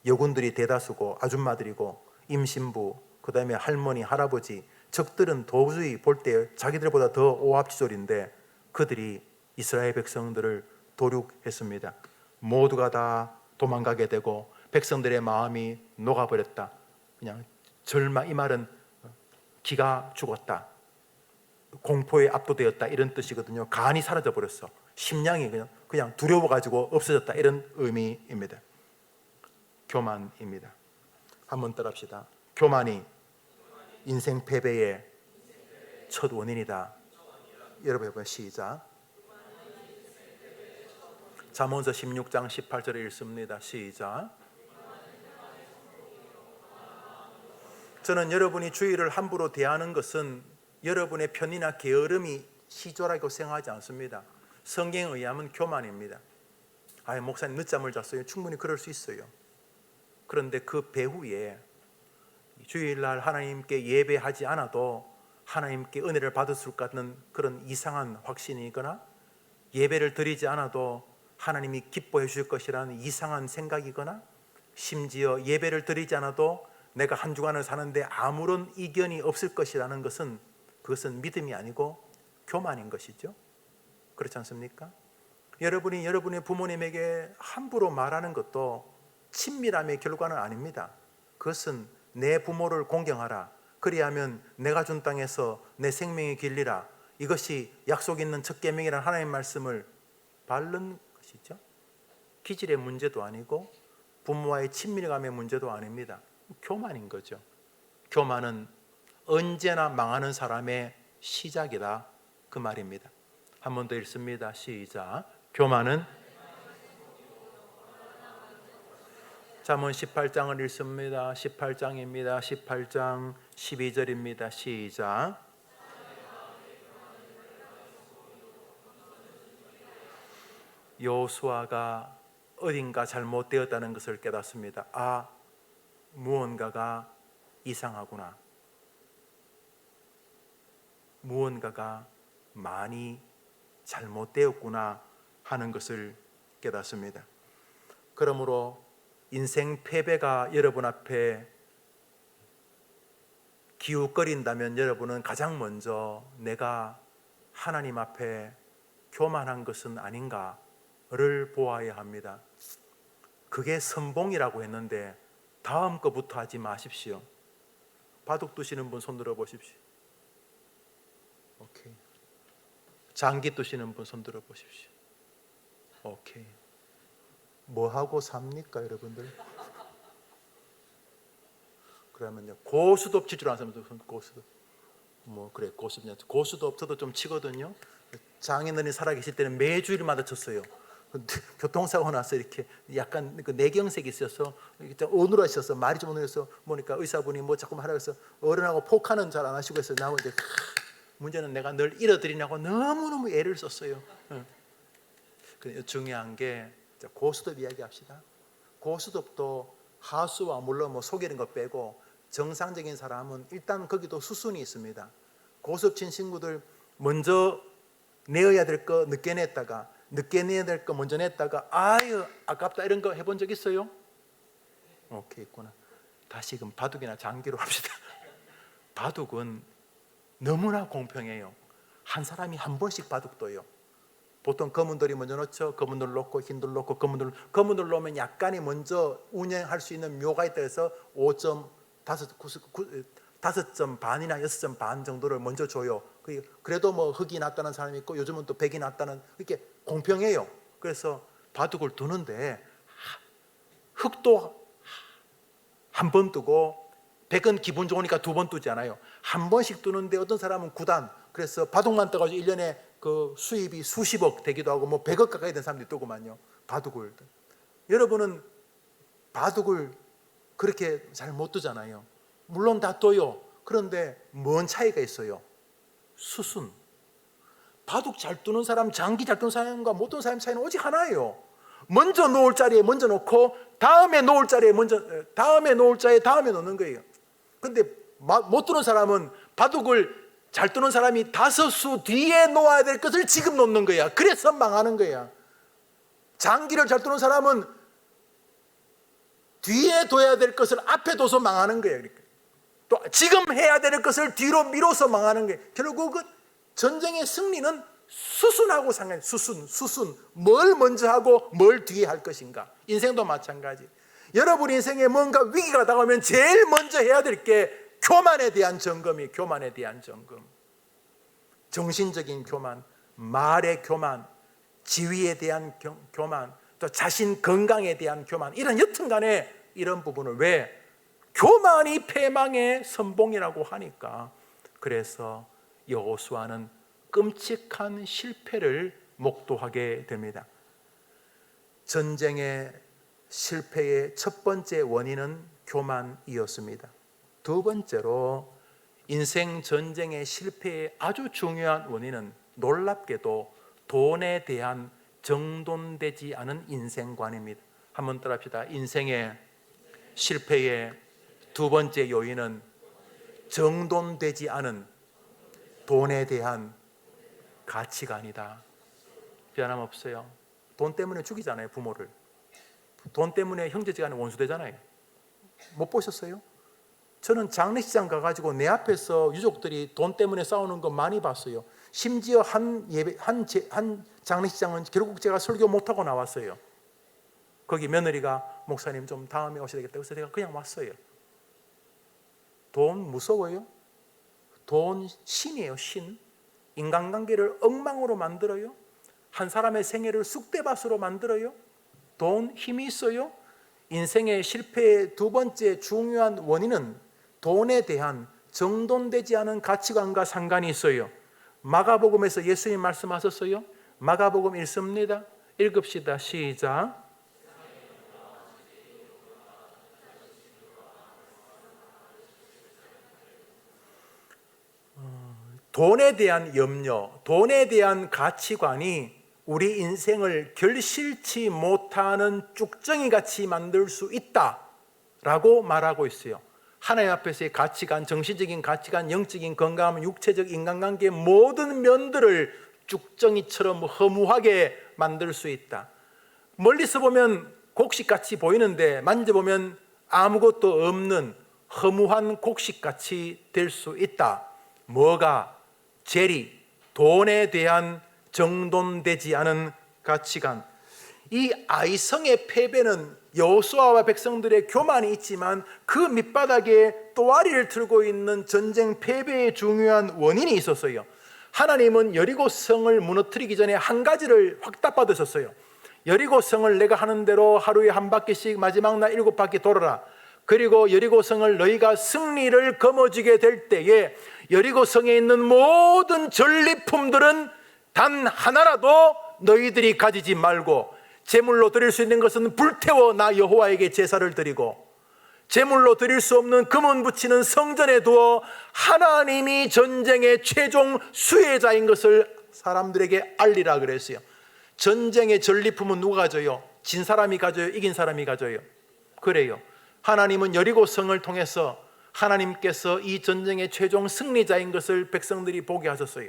여군들이 대다수고 아줌마들이고 임신부, 그 다음에 할머니, 할아버지, 적들은 도저히 볼 때 자기들보다 더 오합지졸인데 그들이 이스라엘 백성들을 도륙했습니다. 모두가 다 도망가게 되고 백성들의 마음이 녹아버렸다. 그냥 절망, 이 말은 기가 죽었다, 공포에 압도되었다 이런 뜻이거든요. 간이 사라져버렸어. 심령이 그냥 두려워가지고 없어졌다 이런 의미입니다. 교만입니다. 한번 따라합시다. 교만이 인생 패배의 첫 원인이다. 여러분 해봐요. 시작. 잠언서 16장 18절에 읽습니다. 시작. 저는 여러분이 주의를 함부로 대하는 것은 여러분의 편이나 게으름이 시조라고 생각하지 않습니다. 성경에 의하면 교만입니다. 목사님 늦잠을 잤어요. 충분히 그럴 수 있어요. 그런데 그 배후에 주일날 하나님께 예배하지 않아도 하나님께 은혜를 받을 수 있는 그런 이상한 확신이거나, 예배를 드리지 않아도 하나님이 기뻐해 주실 것이라는 이상한 생각이거나, 심지어 예배를 드리지 않아도 내가 한 주간을 사는데 아무런 이견이 없을 것이라는 것은, 그것은 믿음이 아니고 교만인 것이죠. 그렇지 않습니까? 여러분이 여러분의 부모님에게 함부로 말하는 것도 친밀함의 결과는 아닙니다. 그것은 내 부모를 공경하라, 그리하면 내가 준 땅에서 내 생명이 길리라, 이것이 약속 있는 첫 계명이라는 하나님의 말씀을 바른 것이죠. 기질의 문제도 아니고 부모와의 친밀감의 문제도 아닙니다. 교만인 거죠. 교만은 언제나 망하는 사람의 시작이다, 그 말입니다. 한 번 더 읽습니다. 시작. 교만은 잠언 18장을 읽습니다. 18장입니다. 18장 12절입니다. 시작. 여호수아가 어딘가 잘못되었다는 것을 깨닫습니다. 아, 무언가가 이상하구나. 무언가가 많이 잘못되었구나 하는 것을 깨닫습니다. 그러므로 인생 패배가 여러분 앞에 기웃거린다면 여러분은 가장 먼저 내가 하나님 앞에 교만한 것은 아닌가를 보아야 합니다. 그게 선봉이라고 했는데 다음 거부터 하지 마십시오. 바둑 두시는 분 손 들어 보십시오. 오케이. 장기 두시는 분 손 들어 보십시오. 오케이. 뭐 하고 삽니까, 여러분들? 그러면요, 고수도 칠 줄 아는 사람들, 고수도. 뭐 그래, 고수도 없어도 좀 치거든요. 장인어른이 살아계실 때는 매주일마다 쳤어요. 교통사고 나서 이렇게 약간 그 내경색이 있어서 어눌하셔서 말이 좀 어눌해서 보니까 의사분이 뭐 자꾸 하라고 해서 어른하고 폭하는 잘 안 하시고 해서 나머지 문제는 내가 늘 잃어드리냐고 너무너무 애를 썼어요. 중요한 게 고수톱 이야기합시다. 고수톱도 하수와 물론 뭐 속이는 거 빼고 정상적인 사람은 일단 거기도 수순이 있습니다. 고수톱 친 친구들 먼저 내어야 될 거 늦게 냈다가 늦게 내야 될 거 먼저 냈다가 아유 아깝다 이런 거 해본 적 있어요? 오케이, 있구나. 다시금 바둑이나 장기로 합시다. 바둑은 너무나 공평해요. 한 사람이 한 번씩 바둑 둬요. 보통 검은돌이 먼저 놓죠. 검은돌 놓고 흰돌 놓고 검은돌 놓으면 약간이 먼저 운영할 수 있는 묘가 있다 해서 5.5점 반이나 6점 반 정도를 먼저 줘요. 그래도 뭐 흑이 낫다는 사람이 있고 요즘은 또 백이 낫다는, 이렇게 공평해요. 그래서 바둑을 두는데 흑도 한 번 두고 백은 기분 좋으니까 두 번 두잖아요. 한 번씩 두는데 어떤 사람은 9단, 그래서 바둑만 떠가지고 1년에 그 수입이 수십억 되기도 하고 뭐 100억 가까이 된 사람도 있더구만요. 바둑을. 여러분은 바둑을 그렇게 잘 못 두잖아요. 물론 다 둬요. 그런데 뭔 차이가 있어요? 수순. 바둑 잘 두는 사람, 장기 잘 두는 사람과 못 두는 사람 차이는 오직 하나예요. 먼저 놓을 자리에 먼저 놓고 다음에 놓을 자리에 다음에 놓는 거예요. 근데 못 두는 사람은 바둑을 잘 두는 사람이 5수 뒤에 놓아야 될 것을 지금 놓는 거야. 그래서 망하는 거야. 장기를 잘 두는 사람은 뒤에 둬야 될 것을 앞에 둬서 망하는 거야. 그러니까. 또 지금 해야 될 것을 뒤로 미뤄서 망하는 거야. 결국은 전쟁의 승리는 수순하고 상관해요. 수순. 뭘 먼저 하고 뭘 뒤에 할 것인가. 인생도 마찬가지. 여러분 인생에 뭔가 위기가 다가오면 제일 먼저 해야 될 게 교만에 대한 점검이, 교만에 대한 점검. 정신적인 교만, 말의 교만, 지위에 대한 교만, 또 자신 건강에 대한 교만, 이런 여튼간에 이런 부분을 왜 교만이 패망의 선봉이라고 하니까, 그래서 여호수아는 끔찍한 실패를 목도하게 됩니다. 전쟁의 실패의 첫 번째 원인은 교만이었습니다. 두 번째로 인생 전쟁의 실패의 아주 중요한 원인은 놀랍게도 돈에 대한 정돈되지 않은 인생관입니다. 한번 따라합시다. 인생의 실패의 두 번째 요인은 정돈되지 않은 돈에 대한 가치관이다. 변함없어요. 돈 때문에 죽이잖아요, 부모를. 돈 때문에 형제지간에 원수되잖아요. 못 보셨어요? 저는 장례식장 가가지고 내 앞에서 유족들이 돈 때문에 싸우는 거 많이 봤어요. 심지어 한 장례식장은 결국 제가 설교 못하고 나왔어요. 거기 며느리가 목사님 좀 다음에 오셔야 되겠다. 그래서 제가 그냥 왔어요. 돈 무서워요? 돈 신이에요, 신. 인간관계를 엉망으로 만들어요. 한 사람의 생애를 쑥대밭으로 만들어요. 돈 힘이 있어요. 인생의 실패의 두 번째 중요한 원인은 돈에 대한 정돈되지 않은 가치관과 상관이 있어요. 마가복음에서 예수님 말씀하셨어요. 마가복음 읽습니다. 읽읍시다. 시작. 돈에 대한 염려, 돈에 대한 가치관이 우리 인생을 결실치 못하는 쭉정이 같이 만들 수 있다라고 말하고 있어요. 하나님 앞에서의 가치관, 정신적인 가치관, 영적인 건강함, 육체적 인간관계 모든 면들을 쭉정이처럼 허무하게 만들 수 있다. 멀리서 보면 곡식같이 보이는데 만져보면 아무것도 없는 허무한 곡식같이 될 수 있다. 뭐가? 재리, 돈에 대한 정돈되지 않은 가치관. 이 아이성의 패배는 여호수아와 백성들의 교만이 있지만 그 밑바닥에 또아리를 틀고 있는 전쟁 패배의 중요한 원인이 있었어요. 하나님은 여리고 성을 무너뜨리기 전에 한 가지를 확답받으셨어요. 여리고 성을 내가 하는 대로 하루에 한 바퀴씩 마지막 날 7바퀴 돌아라. 그리고 여리고 성을 너희가 승리를 거머쥐게 될 때에 여리고 성에 있는 모든 전리품들은 단 하나라도 너희들이 가지지 말고 제물로 드릴 수 있는 것은 불태워 나 여호와에게 제사를 드리고 제물로 드릴 수 없는 금은 붙이는 성전에 두어 하나님이 전쟁의 최종 수혜자인 것을 사람들에게 알리라 그랬어요. 전쟁의 전리품은 누가 가져요? 진 사람이 가져요? 이긴 사람이 가져요? 그래요. 하나님은 여리고 성을 통해서 하나님께서 이 전쟁의 최종 승리자인 것을 백성들이 보게 하셨어요.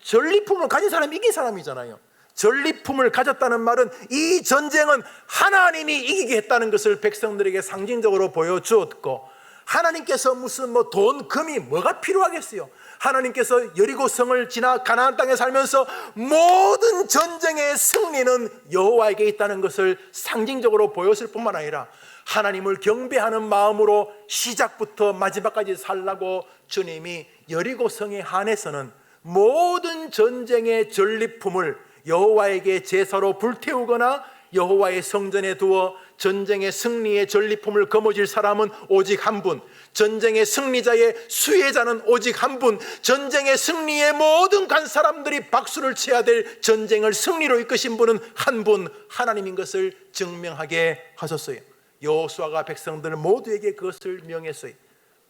전리품을 가진 사람이 이긴 사람이잖아요. 전리품을 가졌다는 말은 이 전쟁은 하나님이 이기게 했다는 것을 백성들에게 상징적으로 보여주었고, 하나님께서 무슨 돈, 금이 뭐가 필요하겠어요? 하나님께서 여리고 성을 지나 가나안 땅에 살면서 모든 전쟁의 승리는 여호와에게 있다는 것을 상징적으로 보였을 뿐만 아니라 하나님을 경배하는 마음으로 시작부터 마지막까지 살라고 주님이 여리고 성에 한해서는 모든 전쟁의 전리품을 여호와에게 제사로 불태우거나 여호와의 성전에 두어 전쟁의 승리의 전리품을 거머쥘 사람은 오직 한 분, 전쟁의 승리자의 수혜자는 오직 한 분, 전쟁의 승리의 모든 간 사람들이 박수를 쳐야 될 전쟁을 승리로 이끄신 분은 한 분, 하나님인 것을 증명하게 하셨어요. 여호수아가 백성들 모두에게 그것을 명했어요.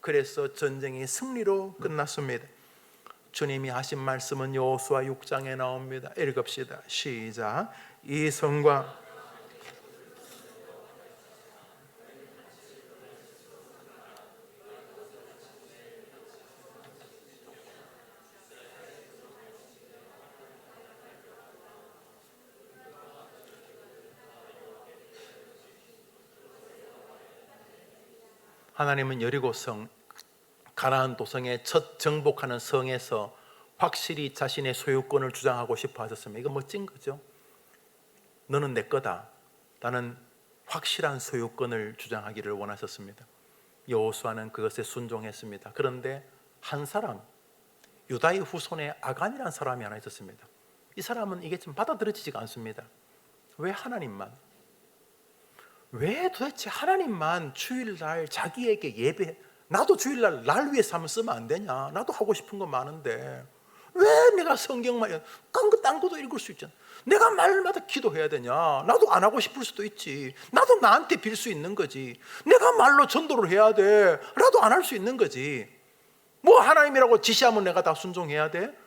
그래서 전쟁이 승리로 끝났습니다. 주님이 하신 말씀은 여호수아 6장에 나옵니다. 읽읍시다. 시작. 이 성과 하나님은 여리고 성, 가나안 도성의 첫 정복하는 성에서 확실히 자신의 소유권을 주장하고 싶어 하셨습니다. 이거 멋진 거죠. 너는 내 거다. 나는 확실한 소유권을 주장하기를 원하셨습니다. 여호수아는 그것에 순종했습니다. 그런데 한 사람, 유다의 후손의 아간이라는 사람이 하나 있었습니다. 이 사람은 이게 좀 받아들여지지가 않습니다. 왜 하나님만? 왜 도대체 하나님만 주일날 자기에게 예배, 나도 주일날 날 위해서 한번 쓰면 안 되냐? 나도 하고 싶은 거 많은데 왜 내가 성경만 딴 것도 읽을 수 있잖아. 내가 말마다 기도해야 되냐? 나도 안 하고 싶을 수도 있지. 나도 나한테 빌 수 있는 거지. 내가 말로 전도를 해야 돼. 나도 안 할 수 있는 거지. 뭐 하나님이라고 지시하면 내가 다 순종해야 돼?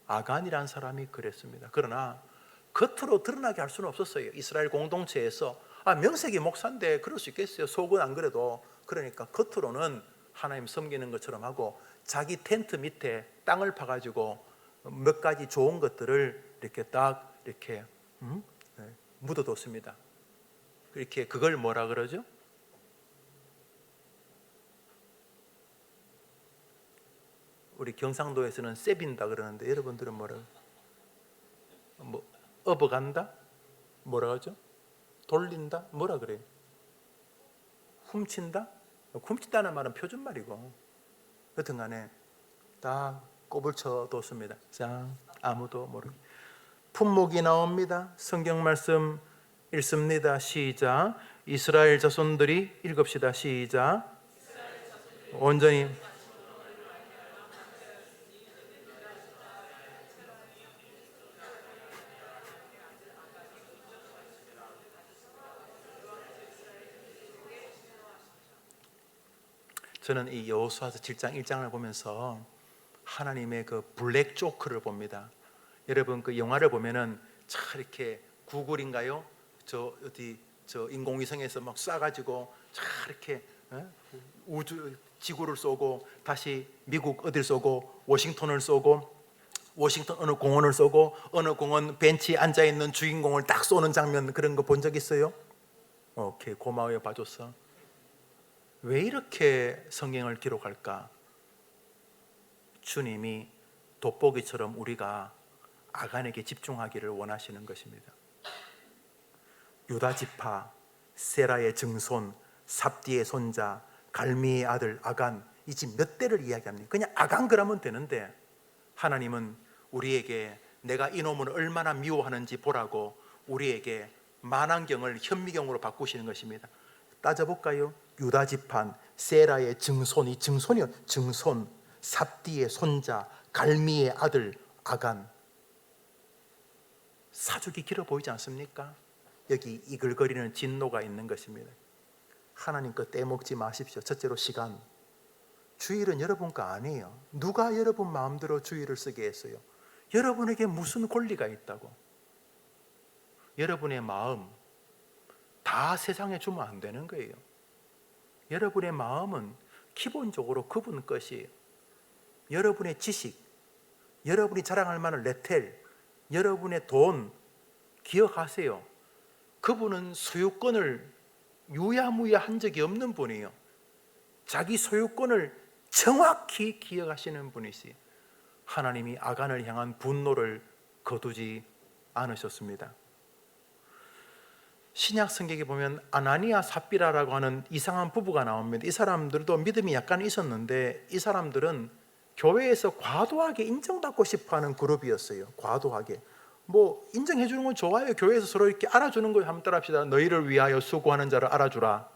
아간이라는 사람이 그랬습니다. 그러나 겉으로 드러나게 할 수는 없었어요. 이스라엘 공동체에서 명색이 목사인데 그럴 수 있겠어요. 속은 안 그래도. 그러니까 겉으로는 하나님 섬기는 것처럼 하고 자기 텐트 밑에 땅을 파가지고 몇 가지 좋은 것들을 이렇게 딱 이렇게 묻어뒀습니다. 이렇게 그걸 뭐라 그러죠? 우리 경상도에서는 세빈다 그러는데 여러분들은 뭐라? 업어간다? 뭐라 하죠? 돌린다? 뭐라 그래요? 훔친다? 훔친다는 말은 표준말이고 여튼 간에 다 꼽을 쳐뒀습니다. 자, 아무도 모르게. 품목이 나옵니다. 성경 말씀 읽습니다. 시작. 이스라엘 자손들이 읽읍시다. 시작. 온전히 저는 이 여호수아서 7장 1장을 보면서 하나님의 그 블랙 조크를 봅니다. 여러분 그 영화를 보면은 차 이렇게 구글인가요? 저 어디 저 인공위성에서 막 쏴가지고 차 이렇게 우주 지구를 쏘고 다시 미국 어딜 쏘고 워싱턴을 쏘고 워싱턴 어느 공원을 쏘고 어느 공원 벤치에 앉아 있는 주인공을 딱 쏘는 장면, 그런 거 본 적 있어요? 오케이, 고마워요, 봐줬어. 왜 이렇게 성경을 기록할까? 주님이 돋보기처럼 우리가 아간에게 집중하기를 원하시는 것입니다. 유다 지파, 세라의 증손, 삽디의 손자, 갈미의 아들 아간, 이 집 몇 대를 이야기합니다. 그냥 아간 그러면 되는데 하나님은 우리에게 내가 이놈을 얼마나 미워하는지 보라고 우리에게 만왕경을 현미경으로 바꾸시는 것입니다. 따져볼까요? 유다 지파, 세라의 증손, 이 증손이요, 증손, 삽디의 손자, 갈미의 아들 아간. 사족이 길어 보이지 않습니까? 여기 이글거리는 진노가 있는 것입니다. 하나님 거 떼먹지 마십시오. 첫째로 시간. 주일은 여러분 거 아니에요. 누가 여러분 마음대로 주일을 쓰게 했어요? 여러분에게 무슨 권리가 있다고? 여러분의 마음 다 세상에 주면 안 되는 거예요. 여러분의 마음은 기본적으로 그분 것이에요. 여러분의 지식, 여러분이 자랑할 만한 레텔, 여러분의 돈, 기억하세요. 그분은 소유권을 유야무야 한 적이 없는 분이에요. 자기 소유권을 정확히 기억하시는 분이시에요. 하나님이 아간을 향한 분노를 거두지 않으셨습니다. 신약 성경에 보면 아나니아 삽비라라고 하는 이상한 부부가 나옵니다. 이 사람들도 믿음이 약간 있었는데 이 사람들은 교회에서 과도하게 인정받고 싶어하는 그룹이었어요. 과도하게. 뭐 인정해 주는 건 좋아요. 교회에서 서로 이렇게 알아주는 거 한번 따라합시다. 너희를 위하여 수고하는 자를 알아주라.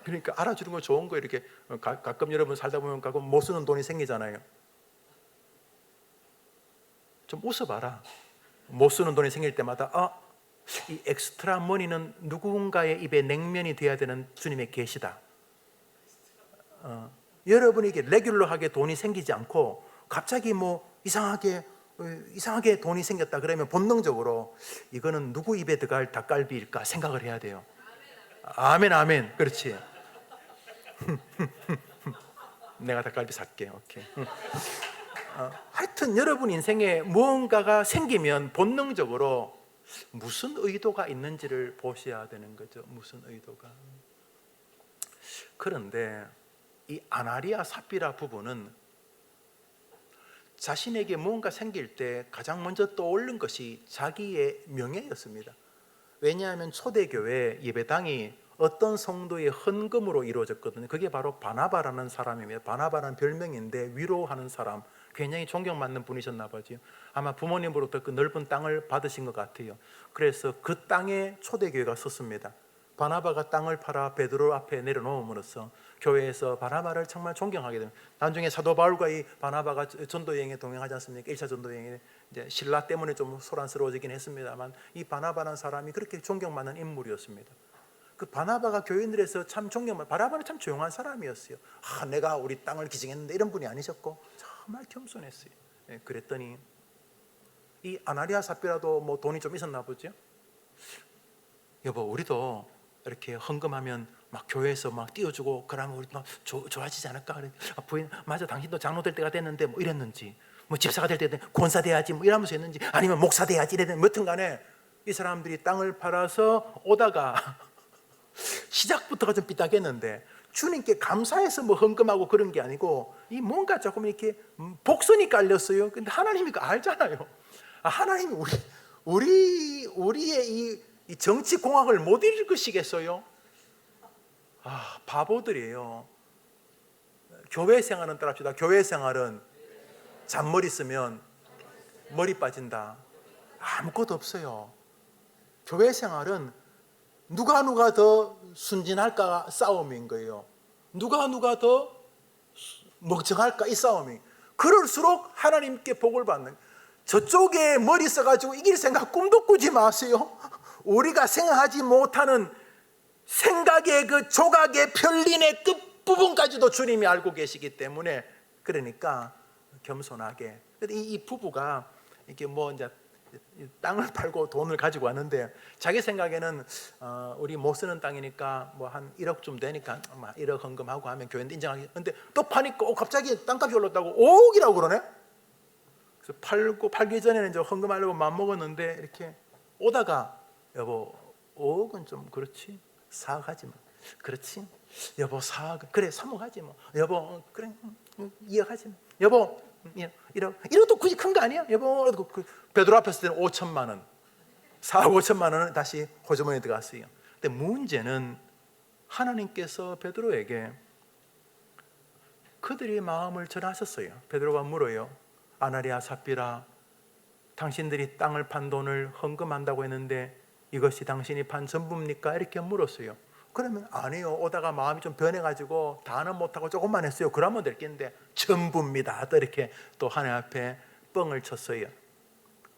그러니까 알아주는 건 좋은 거예요. 이렇게 가끔 여러분 살다 보면 가끔 못 쓰는 돈이 생기잖아요. 좀 웃어봐라. 못 쓰는 돈이 생길 때마다 이 엑스트라 머니는 누군가의 입에 냉면이 돼야 되는 주님의 계시다. 여러분에게 레귤러하게 돈이 생기지 않고 갑자기 뭐 이상하게 돈이 생겼다 그러면 본능적으로 이거는 누구 입에 들어갈 닭갈비일까 생각을 해야 돼요. 아멘, 아멘. 그렇지. 내가 닭갈비 살게. 오케이. 하여튼 여러분 인생에 무언가가 생기면 본능적으로 무슨 의도가 있는지를 보셔야 되는 거죠. 무슨 의도가. 그런데 이 아나리아 삽비라 부부는 자신에게 무언가 생길 때 가장 먼저 떠오른 것이 자기의 명예였습니다. 왜냐하면 초대교회 예배당이 어떤 성도의 헌금으로 이루어졌거든요. 그게 바로 바나바라는 사람입니다. 바나바라는 별명인데 위로하는 사람, 굉장히 존경받는 분이셨나 보죠. 아마 부모님으로부터 그 넓은 땅을 받으신 것 같아요. 그래서 그 땅에 초대교회가 섰습니다. 바나바가 땅을 팔아 베드로 앞에 내려놓음으로써 교회에서 바나바를 정말 존경하게 됩니다. 나중에 사도 바울과 이 바나바가 전도 여행에 동행하지 않습니까? 1차 전도 여행에 이제 신라 때문에 좀 소란스러워지긴 했습니다만 이 바나바라는 사람이 그렇게 존경받는 인물이었습니다. 그 바나바가 교인들에서 참 바나바는 참 조용한 사람이었어요. 내가 우리 땅을 기증했는데 이런 분이 아니셨고 정말 겸손했어요. 그랬더니 이 아나리아 삽비라도 뭐 돈이 좀 있었나 보죠. 여보, 우리도 이렇게 헌금하면 막 교회에서 막 띄워주고 그러면 우리 막 좋아지지 않을까? 그래. 부인, 맞아, 당신도 장로 될 때가 됐는데 뭐 이랬는지, 뭐 집사가 될 때 권사 돼야지 뭐 이러면서 했는지, 아니면 목사 돼야지 이랬는지, 뭐튼간에 이 사람들이 땅을 팔아서 오다가 시작부터가 좀 삐딱했는데 주님께 감사해서 뭐 헌금하고 그런 게 아니고 이 뭔가 조금 이렇게 복선이 깔렸어요. 근데 하나님이 알잖아요. 하나님이 우리의 이 정치 공학을 못 읽으시겠어요? 바보들이에요. 교회 생활은 따라합시다. 교회 생활은 잔머리 쓰면 머리 빠진다. 아무것도 없어요. 교회 생활은 누가 더 순진할까 싸움인 거예요. 누가 더 멀쩡할까 이 싸움이. 그럴수록 하나님께 복을 받는. 저쪽에 머리 써가지고 이길 생각 꿈도 꾸지 마세요. 우리가 생각하지 못하는 생각의 그 조각의 편린의 끝부분까지도 주님이 알고 계시기 때문에 그러니까 겸손하게. 이 부부가 이렇게 뭐 이제 땅을 팔고 돈을 가지고 왔는데 자기 생각에는 우리 못 쓰는 땅이니까 뭐 한 1억쯤 되니까 1억 헌금하고 하면 교회는 인정하기. 근데 또 파니까 갑자기 땅값이 올랐다고 5억이라고 그러네. 그래서 팔기 전에는 이제 헌금하려고 마음 먹었는데 이렇게 오다가 여보 5억은 좀 그렇지 4억 하지 뭐. 그렇지 여보 4억 그래 3억 하지 뭐. 여보 그래 2억 하지 뭐. 여보 1억도 굳이 큰 거 아니야 여보. 베드로 앞에 있을 때는 5천만 원 4억 5천만 원은 다시 호주머니에 들어갔어요. 근데 문제는 하나님께서 베드로에게 그들의 마음을 전하셨어요. 베드로가 물어요. 아나리아 삽비라, 당신들이 땅을 판 돈을 헌금한다고 했는데 이것이 당신이 판 전부입니까? 이렇게 물었어요. 그러면 아니요, 오다가 마음이 좀 변해가지고 다는 못하고 조금만 했어요. 그러면 될 텐데 전부입니다. 또 이렇게 또 하나님 앞에 뻥을 쳤어요.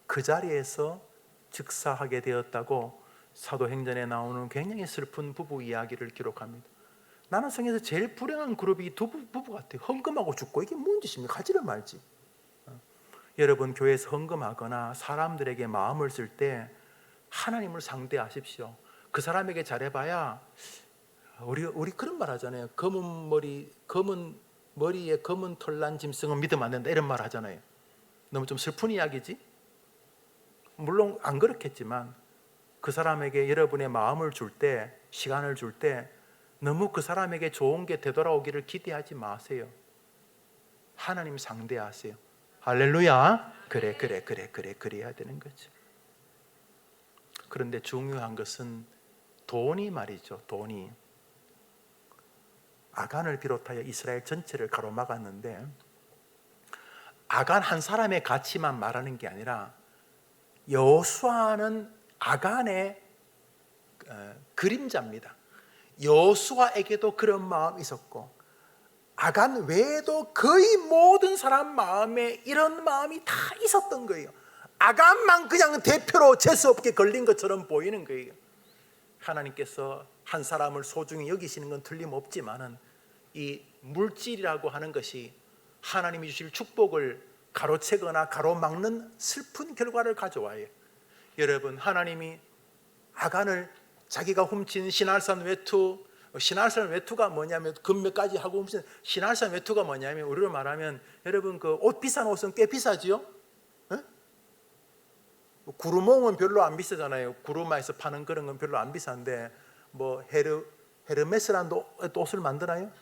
그 자리에서 즉사하게 되었다고 사도행전에 나오는 굉장히 슬픈 부부 이야기를 기록합니다. 나는 성에서 제일 불행한 그룹이 이 두 부부 같아요. 헌금하고 죽고 이게 뭔 짓입니까? 하지를 말지. 여러분 교회에서 헌금하거나 사람들에게 마음을 쓸 때 하나님을 상대하십시오. 그 사람에게 잘해봐야 우리 그런 말 하잖아요. 검은 머리에 검은 털난 짐승은 믿으면 안 된다 이런 말 하잖아요. 너무 좀 슬픈 이야기지? 물론 안 그렇겠지만 그 사람에게 여러분의 마음을 줄 때, 시간을 줄 때 너무 그 사람에게 좋은 게 되돌아오기를 기대하지 마세요. 하나님 상대하세요. 할렐루야. 그래야 되는 거죠. 그런데 중요한 것은 돈이 말이죠. 돈이 아간을 비롯하여 이스라엘 전체를 가로막았는데 아간 한 사람의 가치만 말하는 게 아니라 여호수아는 아간의 그림자입니다. 여호수아에게도 그런 마음이 있었고 아간 외에도 거의 모든 사람 마음에 이런 마음이 다 있었던 거예요. 아간만 그냥 대표로 재수없게 걸린 것처럼 보이는 거예요. 하나님께서 한 사람을 소중히 여기시는 건 틀림없지만은 이 물질이라고 하는 것이 하나님이 주실 축복을 가로채거나 가로막는 슬픈 결과를 가져와요. 여러분, 하나님이 아간을 자기가 훔친 시날산 외투, 시날산 외투가 뭐냐면 금몇가지 하고 훔친 시날산 외투가 뭐냐면 우리로 말하면 여러분 그 옷 비싼 옷은 꽤 비싸지요? 에? 구루몽은 별로 안 비싸잖아요. 구루마에서 파는 그런 건 별로 안 비싼데 뭐 헤르메스라는 옷을 만드나요?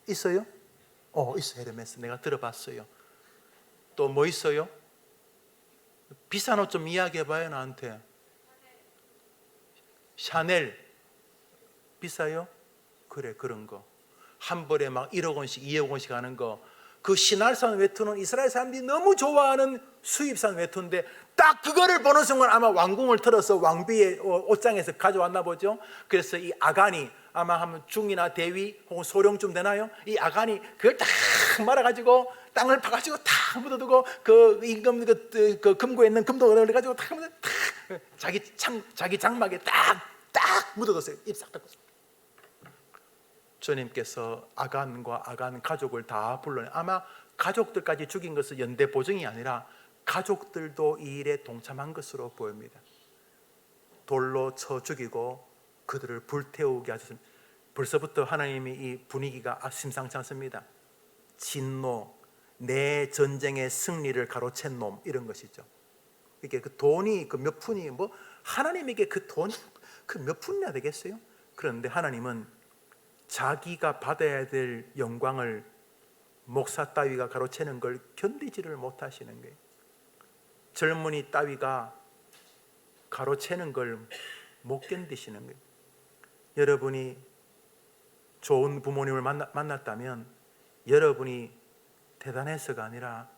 있어요? 있어. 헤르메스 내가 들어봤어요. 또 뭐 있어요? 비싼 옷 좀 이야기해봐요 나한테. 샤넬 비싸요? 그래, 그런 거 한 벌에 막 1억 원씩 2억 원씩 하는 거. 그 시날산 외투는 이스라엘 사람들이 너무 좋아하는 수입산 외투인데 딱 그거를 보는 순간 아마 왕궁을 틀어서 왕비의 옷장에서 가져왔나 보죠. 그래서 이 아간이 아마 한 중이나 대위 혹은 소령쯤 되나요? 이 아간이 그걸 딱 말아가지고 땅을 파가지고 탁 묻어두고 그 임금 그 금고에 있는 금도를 가지고 탁 자기 장막에 딱 묻어뒀어요. 입 싹 닫고. 주님께서 아간과 아간 가족을 다 불러내. 아마 가족들까지 죽인 것은 연대 보증이 아니라 가족들도 이 일에 동참한 것으로 보입니다. 돌로 쳐 죽이고 그들을 불태우게 하셨습니다. 벌써부터 하나님이 이 분위기가 심상치 않습니다. 진노, 내 전쟁의 승리를 가로챈 놈, 이런 것이죠. 이게 그 돈이 그 몇 푼이 뭐 하나님에게 그 돈이 그 몇 푼이나 되겠어요? 그런데 하나님은 자기가 받아야 될 영광을 목사 따위가 가로채는 걸 견디지를 못하시는 거예요. 젊은이 따위가 가로채는 걸 못 견디시는 거예요. 여러분이 좋은 부모님을 만났다면 여러분이 대단해서가 아니라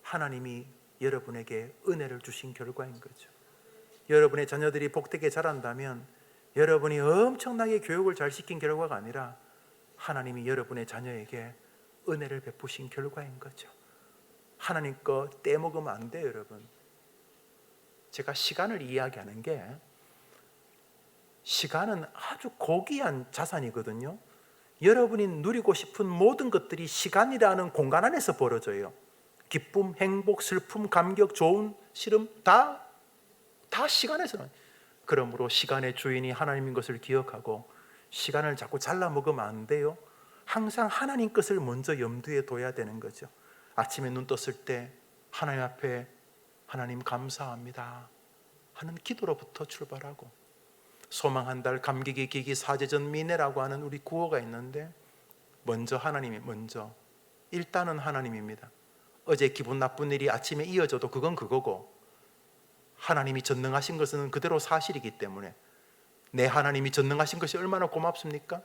하나님이 여러분에게 은혜를 주신 결과인 거죠. 여러분의 자녀들이 복되게 자란다면 여러분이 엄청나게 교육을 잘 시킨 결과가 아니라 하나님이 여러분의 자녀에게 은혜를 베푸신 결과인 거죠. 하나님 거 떼먹으면 안 돼요, 여러분. 제가 시간을 이야기하는 게 시간은 아주 고귀한 자산이거든요. 여러분이 누리고 싶은 모든 것들이 시간이라는 공간 안에서 벌어져요. 기쁨, 행복, 슬픔, 감격, 좋은, 싫음 다 시간에서 나와요. 그러므로 시간의 주인이 하나님인 것을 기억하고 시간을 자꾸 잘라 먹으면 안 돼요. 항상 하나님 것을 먼저 염두에 둬야 되는 거죠. 아침에 눈 떴을 때 하나님 앞에 하나님 감사합니다 하는 기도로부터 출발하고, 소망 한 달 감기기 기기 사제전 미내라고 하는 우리 구호가 있는데 먼저 하나님이 먼저 일단은 하나님입니다. 어제 기분 나쁜 일이 아침에 이어져도 그건 그거고, 하나님이 전능하신 것은 그대로 사실이기 때문에 내 하나님이 전능하신 것이 얼마나 고맙습니까?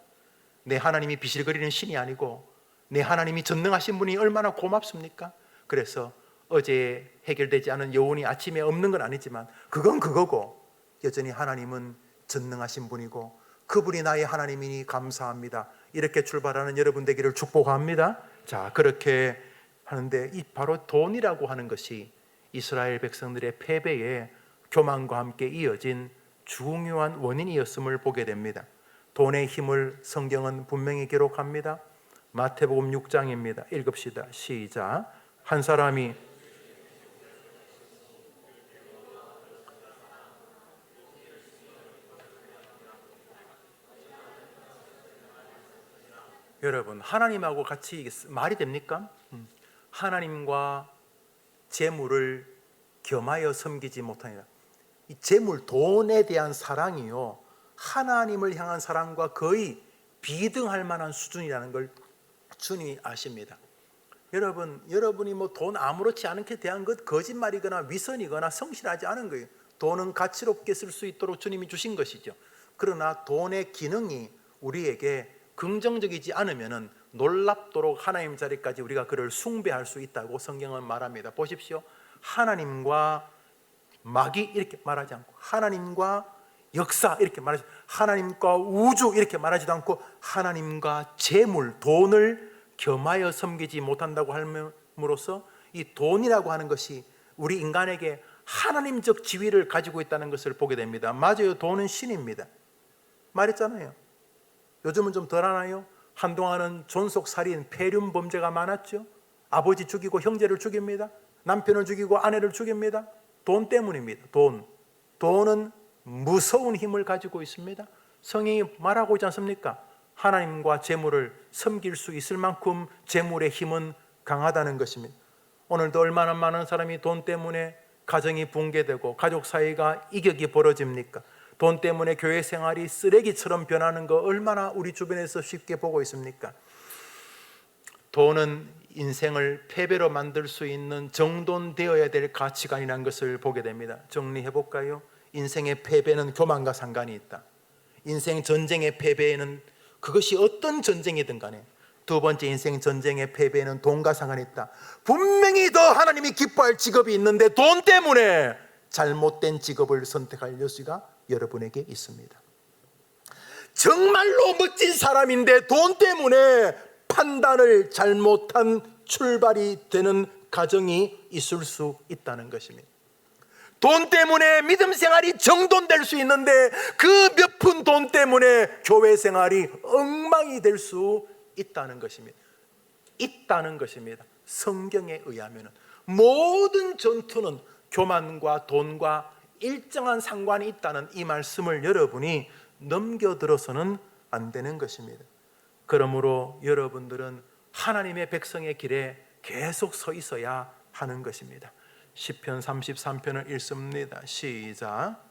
내 하나님이 비실거리는 신이 아니고 내 하나님이 전능하신 분이 얼마나 고맙습니까? 그래서 어제 해결되지 않은 여운이 아침에 없는 건 아니지만 그건 그거고, 여전히 하나님은 전능하신 분이고 그분이 나의 하나님이니 감사합니다. 이렇게 출발하는 여러분 되기를 축복합니다. 자, 그렇게 하는데 이 바로 돈이라고 하는 것이 이스라엘 백성들의 패배에 교만과 함께 이어진 중요한 원인이었음을 보게 됩니다. 돈의 힘을 성경은 분명히 기록합니다. 마태복음 6장입니다. 읽읍시다. 시작. 한 사람이 여러분, 하나님하고 같이 말이 됩니까? 하나님과 재물을 겸하여 섬기지 못하니라. 이 재물, 돈에 대한 사랑이요, 하나님을 향한 사랑과 거의 비등할 만한 수준이라는 걸 주님이 아십니다. 여러분이 뭐 돈 아무렇지 않게 대한 것 거짓말이거나 위선이거나 성실하지 않은 거예요. 돈은 가치롭게 쓸 수 있도록 주님이 주신 것이죠. 그러나 돈의 기능이 우리에게 긍정적이지 않으면 놀랍도록 하나님 자리까지 우리가 그를 숭배할 수 있다고 성경은 말합니다. 보십시오. 하나님과 마귀 이렇게 말하지 않고, 하나님과 역사 이렇게 말하지, 하나님과 우주 이렇게 말하지도 않고, 하나님과 재물, 돈을 겸하여 섬기지 못한다고 함으로써 이 돈이라고 하는 것이 우리 인간에게 하나님적 지위를 가지고 있다는 것을 보게 됩니다. 맞아요. 돈은 신입니다. 말했잖아요. 요즘은 좀 덜하나요? 한동안은 존속살인, 폐륜 범죄가 많았죠. 아버지 죽이고 형제를 죽입니다. 남편을 죽이고 아내를 죽입니다. 돈 때문입니다. 돈은 무서운 힘을 가지고 있습니다. 성경이 말하고 있지 않습니까? 하나님과 재물을 섬길 수 있을 만큼 재물의 힘은 강하다는 것입니다. 오늘도 얼마나 많은 사람이 돈 때문에 가정이 붕괴되고 가족 사이가 이격이 벌어집니까? 돈 때문에 교회 생활이 쓰레기처럼 변하는 거 얼마나 우리 주변에서 쉽게 보고 있습니까? 돈은 인생을 패배로 만들 수 있는 정돈되어야 될 가치관이라는 것을 보게 됩니다. 정리해 볼까요? 인생의 패배는 교만과 상관이 있다. 인생 전쟁의 패배에는 그것이 어떤 전쟁이든 간에, 두 번째 인생 전쟁의 패배에는 돈과 상관이 있다. 분명히 더 하나님이 기뻐할 직업이 있는데 돈 때문에 잘못된 직업을 선택할 여지가 여러분에게 있습니다. 정말로 멋진 사람인데 돈 때문에 판단을 잘못한 출발이 되는 가정이 있을 수 있다는 것입니다. 돈 때문에 믿음 생활이 정돈될 수 있는데 그 몇 푼 돈 때문에 교회 생활이 엉망이 될 수 있다는 것입니다. 성경에 의하면 모든 전투는 교만과 돈과 일정한 상관이 있다는 이 말씀을 여러분이 넘겨들어서는 안 되는 것입니다. 그러므로 여러분들은 하나님의 백성의 길에 계속 서 있어야 하는 것입니다. 시편 33편을 읽습니다. 시작.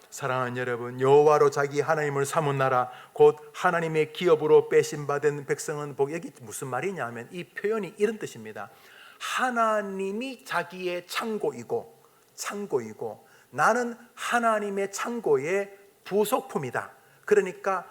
사랑하는 여러분, 여호와로 자기 하나님을 삼은 나라 곧 하나님의 기업으로 빼심받은 백성은 복. 여기 무슨 말이냐면 이 표현이 이런 뜻입니다. 하나님이 자기의 창고이고 나는 하나님의 창고의 부속품이다. 그러니까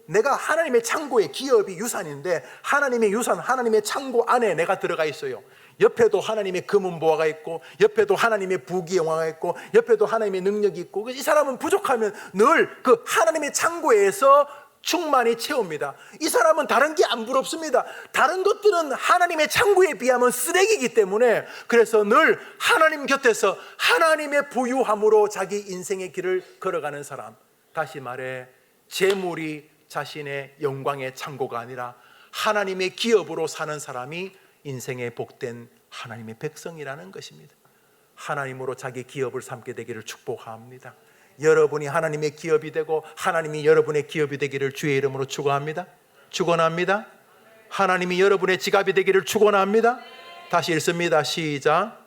내가 하나님의 창고의 기업이 유산인데 하나님의 유산, 하나님의 창고 안에 내가 들어가 있어요. 옆에도 하나님의 금은보화가 있고 옆에도 하나님의 부귀영화가 있고 옆에도 하나님의 능력이 있고, 이 사람은 부족하면 늘 그 하나님의 창고에서 충만히 채웁니다. 이 사람은 다른 게 안 부럽습니다. 다른 것들은 하나님의 창고에 비하면 쓰레기이기 때문에, 그래서 늘 하나님 곁에서 하나님의 부유함으로 자기 인생의 길을 걸어가는 사람, 다시 말해 재물이 자신의 영광의 창고가 아니라 하나님의 기업으로 사는 사람이 인생의 복된 하나님의 백성이라는 것입니다. 하나님으로 자기 기업을 삼게 되기를 축복합니다. 여러분이 하나님의 기업이 되고 하나님이 여러분의 기업이 되기를 주의 이름으로 축원합니다. 축원합니다. 하나님이 여러분의 지갑이 되기를 축원합니다. 다시 읽습니다. 시작.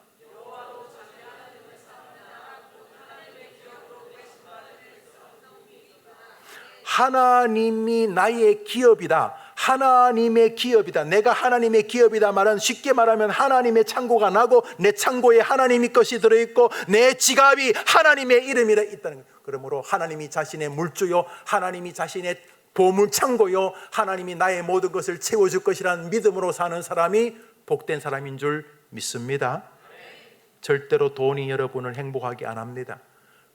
하나님이 나의 기업이다. 하나님의 기업이다. 내가 하나님의 기업이다 말은, 쉽게 말하면 하나님의 창고가 나고 내 창고에 하나님의 것이 들어있고 내 지갑이 하나님의 이름이 있다는 거예요. 그러므로 하나님이 자신의 물주요, 하나님이 자신의 보물 창고요, 하나님이 나의 모든 것을 채워줄 것이라는 믿음으로 사는 사람이 복된 사람인 줄 믿습니다. 절대로 돈이 여러분을 행복하게 안 합니다.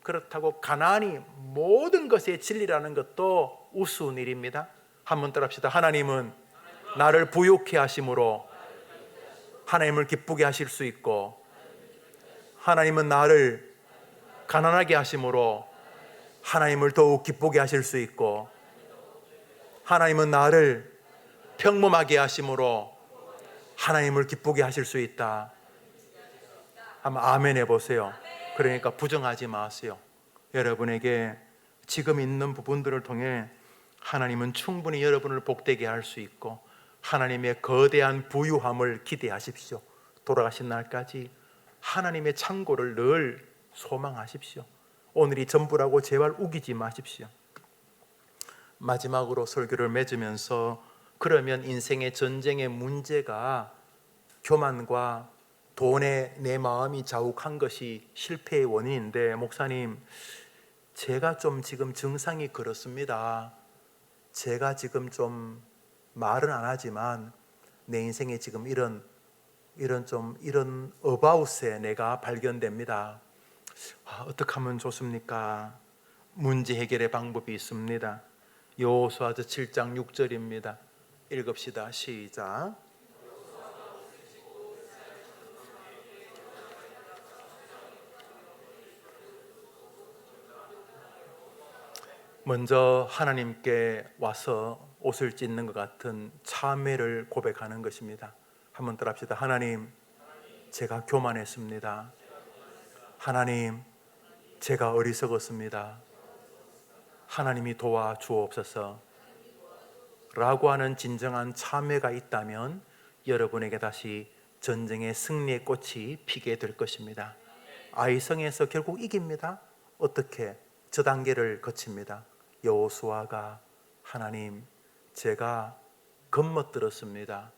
그렇다고 가난이 모든 것의 진리라는 것도 우스운 일입니다. 한번 따라합시다. 하나님은 나를 부유케 하심으로 하나님을 기쁘게 하실 수 있고, 하나님은 나를 가난하게 하심으로 하나님을 더욱 기쁘게 하실 수 있고, 하나님은 나를 평범하게 하심으로 하나님을 기쁘게 하실 수 있다. 한번 아멘 해보세요. 그러니까 부정하지 마세요. 여러분에게 지금 있는 부분들을 통해 하나님은 충분히 여러분을 복되게 할 수 있고, 하나님의 거대한 부유함을 기대하십시오. 돌아가신 날까지 하나님의 창고를 늘 소망하십시오. 오늘이 전부라고 제발 우기지 마십시오. 마지막으로 설교를 맺으면서, 그러면 인생의 전쟁의 문제가 교만과 돈에 내 마음이 자욱한 것이 실패의 원인인데, 목사님, 제가 좀 지금 증상이 그렇습니다. 제가 지금 좀 말은 안 하지만 내 인생에 지금 이런 어바웃에 내가 발견됩니다. 어떻게 하면 좋습니까? 문제 해결의 방법이 있습니다. 여호수아서 7장 6절입니다. 읽읍시다. 시작. 먼저 하나님께 와서 옷을 찢는 것 같은 참회를 고백하는 것입니다. 한번 따라합시다. 하나님, 제가 교만했습니다. 하나님, 제가 어리석었습니다. 하나님이 도와주옵소서 라고 하는 진정한 참회가 있다면 여러분에게 다시 전쟁의 승리의 꽃이 피게 될 것입니다. 아이성에서 결국 이깁니다. 어떻게? 저 단계를 거칩니다. 여호수아가, 하나님, 제가 겉멋들었습니다.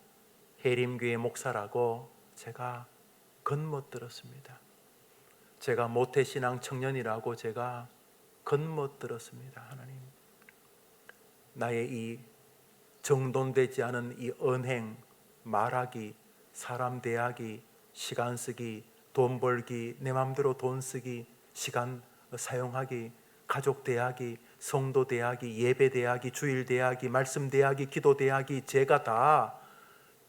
해림교회 목사라고 제가 겉멋들었습니다. 제가 모태신앙 청년이라고 제가 겉멋들었습니다. 하나님, 나의 이 정돈되지 않은 이 언행, 말하기, 사람 대하기, 시간 쓰기, 돈 벌기, 내 마음대로 돈 쓰기, 시간 사용하기, 가족 대하기, 성도 대하기, 예배 대하기, 주일 대하기, 말씀 대하기, 기도 대하기, 제가 다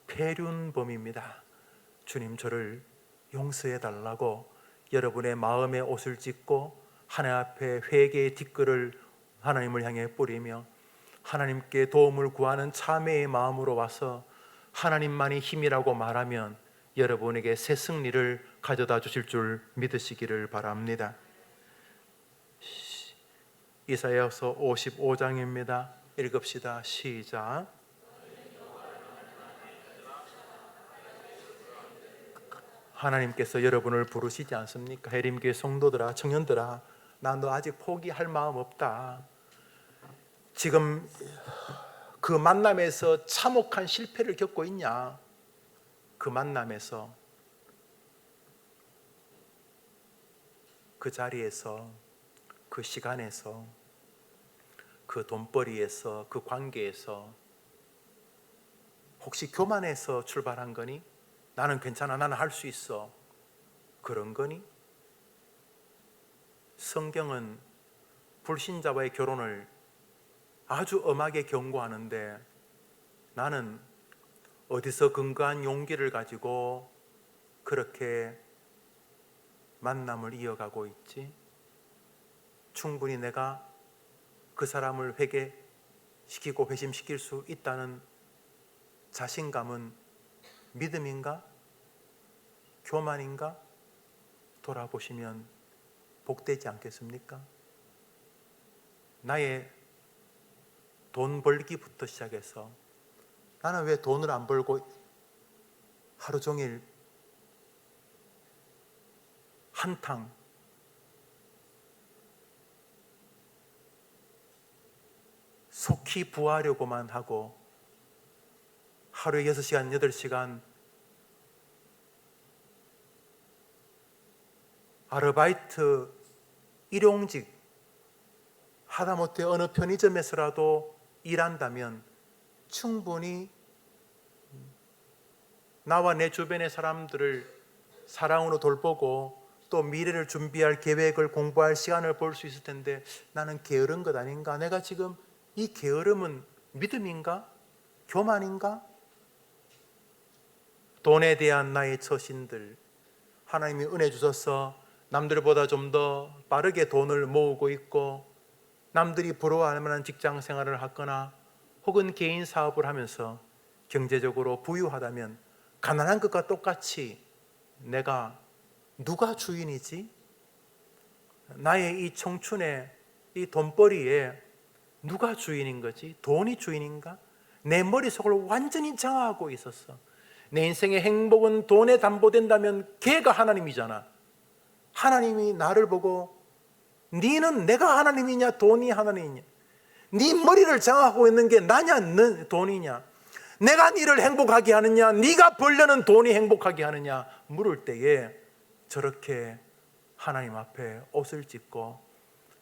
폐륜범입니다. 주님, 저를 용서해 달라고 여러분의 마음에 옷을 찢고 하나님 앞에 회개의 뒷글을 하나님을 향해 뿌리며 하나님께 도움을 구하는 참회의 마음으로 와서 하나님만이 힘이라고 말하면 여러분에게 새 승리를 가져다 주실 줄 믿으시기를 바랍니다. 이사야서 55장입니다. 읽읍시다. 시작. 하나님께서 여러분을 부르시지 않습니까? 해림교회 성도들아, 청년들아, 나 너 아직 포기할 마음 없다. 지금 그 만남에서 참혹한 실패를 겪고 있냐? 그 만남에서, 그 자리에서, 그 시간에서, 그 돈벌이에서, 그 관계에서 혹시 교만해서 출발한 거니? 나는 괜찮아, 나는 할 수 있어, 그런 거니? 성경은 불신자와의 결혼을 아주 엄하게 경고하는데 나는 어디서 근거한 용기를 가지고 그렇게 만남을 이어가고 있지? 충분히 내가 그 사람을 회개시키고 회심시킬 수 있다는 자신감은 믿음인가? 교만인가? 돌아보시면 복되지 않겠습니까? 나의 돈 벌기부터 시작해서 나는 왜 돈을 안 벌고 하루 종일 한탕 속히 부하려고만 하고 하루에 6시간, 8시간 아르바이트 일용직 하다못해 어느 편의점에서라도 일한다면 충분히 나와 내 주변의 사람들을 사랑으로 돌보고 또 미래를 준비할 계획을 공부할 시간을 볼 수 있을 텐데 나는 게으른 것 아닌가? 내가 지금 이 게으름은 믿음인가? 교만인가? 돈에 대한 나의 처신들, 하나님이 은혜 주셔서 남들보다 좀 더 빠르게 돈을 모으고 있고 남들이 부러워할 만한 직장 생활을 하거나 혹은 개인 사업을 하면서 경제적으로 부유하다면 가난한 것과 똑같이 내가 누가 주인이지? 나의 이 청춘의 이 돈벌이에 누가 주인인 거지? 돈이 주인인가? 내 머릿속을 완전히 장악하고 있었어. 내 인생의 행복은 돈에 담보된다면 걔가 하나님이잖아. 하나님이 나를 보고 니는 내가 하나님이냐 돈이 하나님이냐, 네 머리를 장악하고 있는 게 나냐 돈이냐, 내가 니를 행복하게 하느냐 네가 벌려는 돈이 행복하게 하느냐 물을 때에 저렇게 하나님 앞에 옷을 찢고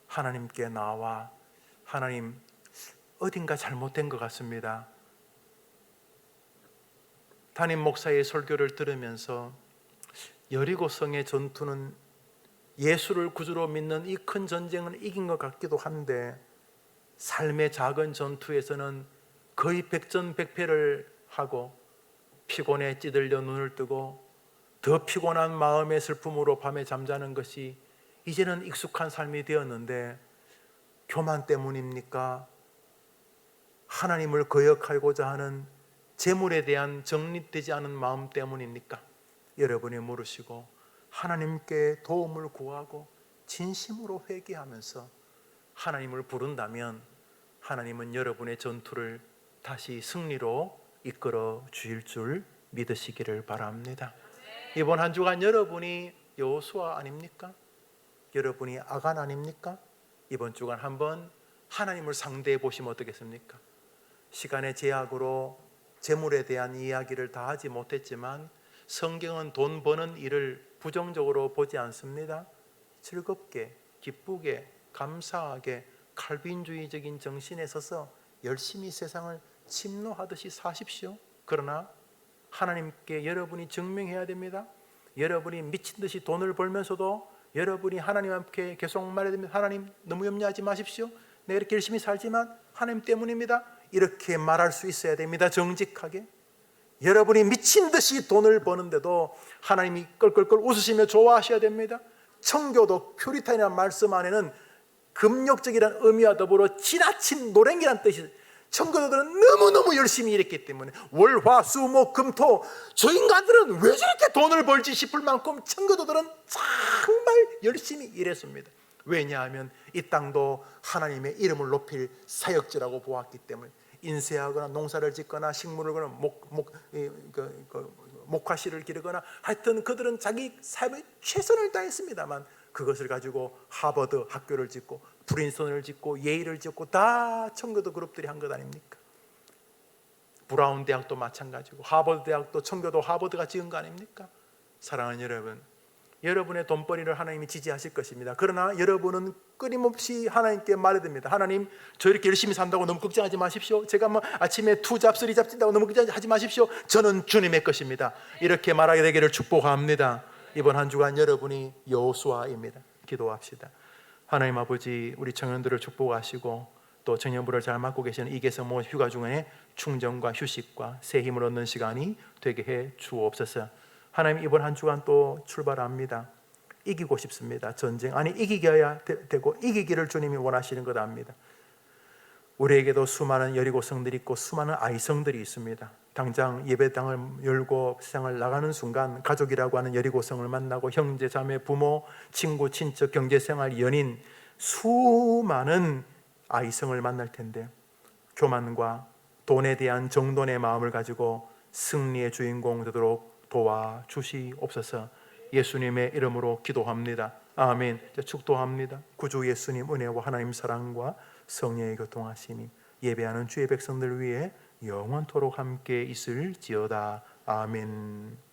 하나님께 나와 하나님 어딘가 잘못된 것 같습니다. 담임 목사의 설교를 들으면서 여리고성의 전투는 예수를 구주로 믿는 이 큰 전쟁은 이긴 것 같기도 한데 삶의 작은 전투에서는 거의 백전백패를 하고 피곤에 찌들려 눈을 뜨고 더 피곤한 마음의 슬픔으로 밤에 잠자는 것이 이제는 익숙한 삶이 되었는데 교만 때문입니까? 하나님을 거역하고자 하는 재물에 대한 정립되지 않은 마음 때문입니까? 여러분이 물으시고 하나님께 도움을 구하고 진심으로 회개하면서 하나님을 부른다면 하나님은 여러분의 전투를 다시 승리로 이끌어 주실 줄 믿으시기를 바랍니다. 이번 한 주간 여러분이 여호수아 아닙니까? 여러분이 아간 아닙니까? 이번 주간 한번 하나님을 상대해 보시면 어떻겠습니까? 시간의 제약으로 재물에 대한 이야기를 다 하지 못했지만 성경은 돈 버는 일을 부정적으로 보지 않습니다. 즐겁게, 기쁘게, 감사하게 칼빈주의적인 정신에 서서 열심히 세상을 침노하듯이 사십시오. 그러나 하나님께 여러분이 증명해야 됩니다. 여러분이 미친 듯이 돈을 벌면서도 여러분이 하나님 앞에 계속 말해야 됩니다. 하나님 너무 염려하지 마십시오. 내가 이렇게 열심히 살지만 하나님 때문입니다. 이렇게 말할 수 있어야 됩니다. 정직하게. 여러분이 미친 듯이 돈을 버는데도 하나님이 껄껄껄 웃으시며 좋아하셔야 됩니다. 청교도 퓨리탄이라는 말씀 안에는 금욕적이라는 의미와 더불어 지나친 노랭이라는 뜻이, 청교도들은 너무너무 열심히 일했기 때문에 월, 화, 수, 목, 금, 토, 저 인간들은 왜 저렇게 돈을 벌지 싶을 만큼 청교도들은 정말 열심히 일했습니다. 왜냐하면 이 땅도 하나님의 이름을 높일 사역지라고 보았기 때문에 인쇄하거나 농사를 짓거나 식물을 거나 목화씨를 기르거나 하여튼 그들은 자기 삶의 최선을 다했습니다만 그것을 가지고 하버드 학교를 짓고 프린스턴을 짓고 예일을 짓고 다 청교도 그룹들이 한 것 아닙니까? 브라운 대학도 마찬가지고 하버드 대학도 청교도 하버드가 지은 거 아닙니까? 사랑하는 여러분, 여러분의 돈벌이를 하나님이 지지하실 것입니다. 그러나 여러분은 끊임없이 하나님께 말해야 됩니다. 하나님, 저 이렇게 열심히 산다고 너무 걱정하지 마십시오. 제가 뭐 아침에 2잡 3잡 뛴다고 너무 걱정하지 마십시오. 저는 주님의 것입니다. 이렇게 말하게 되기를 축복합니다. 이번 한 주간 여러분이 여호수아입니다. 기도합시다. 하나님 아버지, 우리 청년들을 축복하시고 또 청년부를 잘 맡고 계시는 이계성모 휴가 중에 충전과 휴식과 새 힘을 얻는 시간이 되게 해 주옵소서. 하나님, 이번 한 주간 또 출발합니다. 이기고 싶습니다. 전쟁. 아니, 이기겨야 되고 이기기를 주님이 원하시는 것 압니다. 우리에게도 수많은 여리고성들이 있고 수많은 아이성들이 있습니다. 당장 예배당을 열고 세상을 나가는 순간 가족이라고 하는 여리고성을 만나고 형제, 자매, 부모, 친구, 친척, 경제생활, 연인, 수많은 아이성을 만날 텐데 교만과 돈에 대한 정돈의 마음을 가지고 승리의 주인공 되도록 도와주시옵소서. 예수님의 이름으로 기도합니다. 아멘. 축도합니다. 구주 예수님 은혜와 하나님 사랑과 성령의 교통하심이 예배하는 주의 백성들 위해 영원토록 함께 있을지어다. 아멘.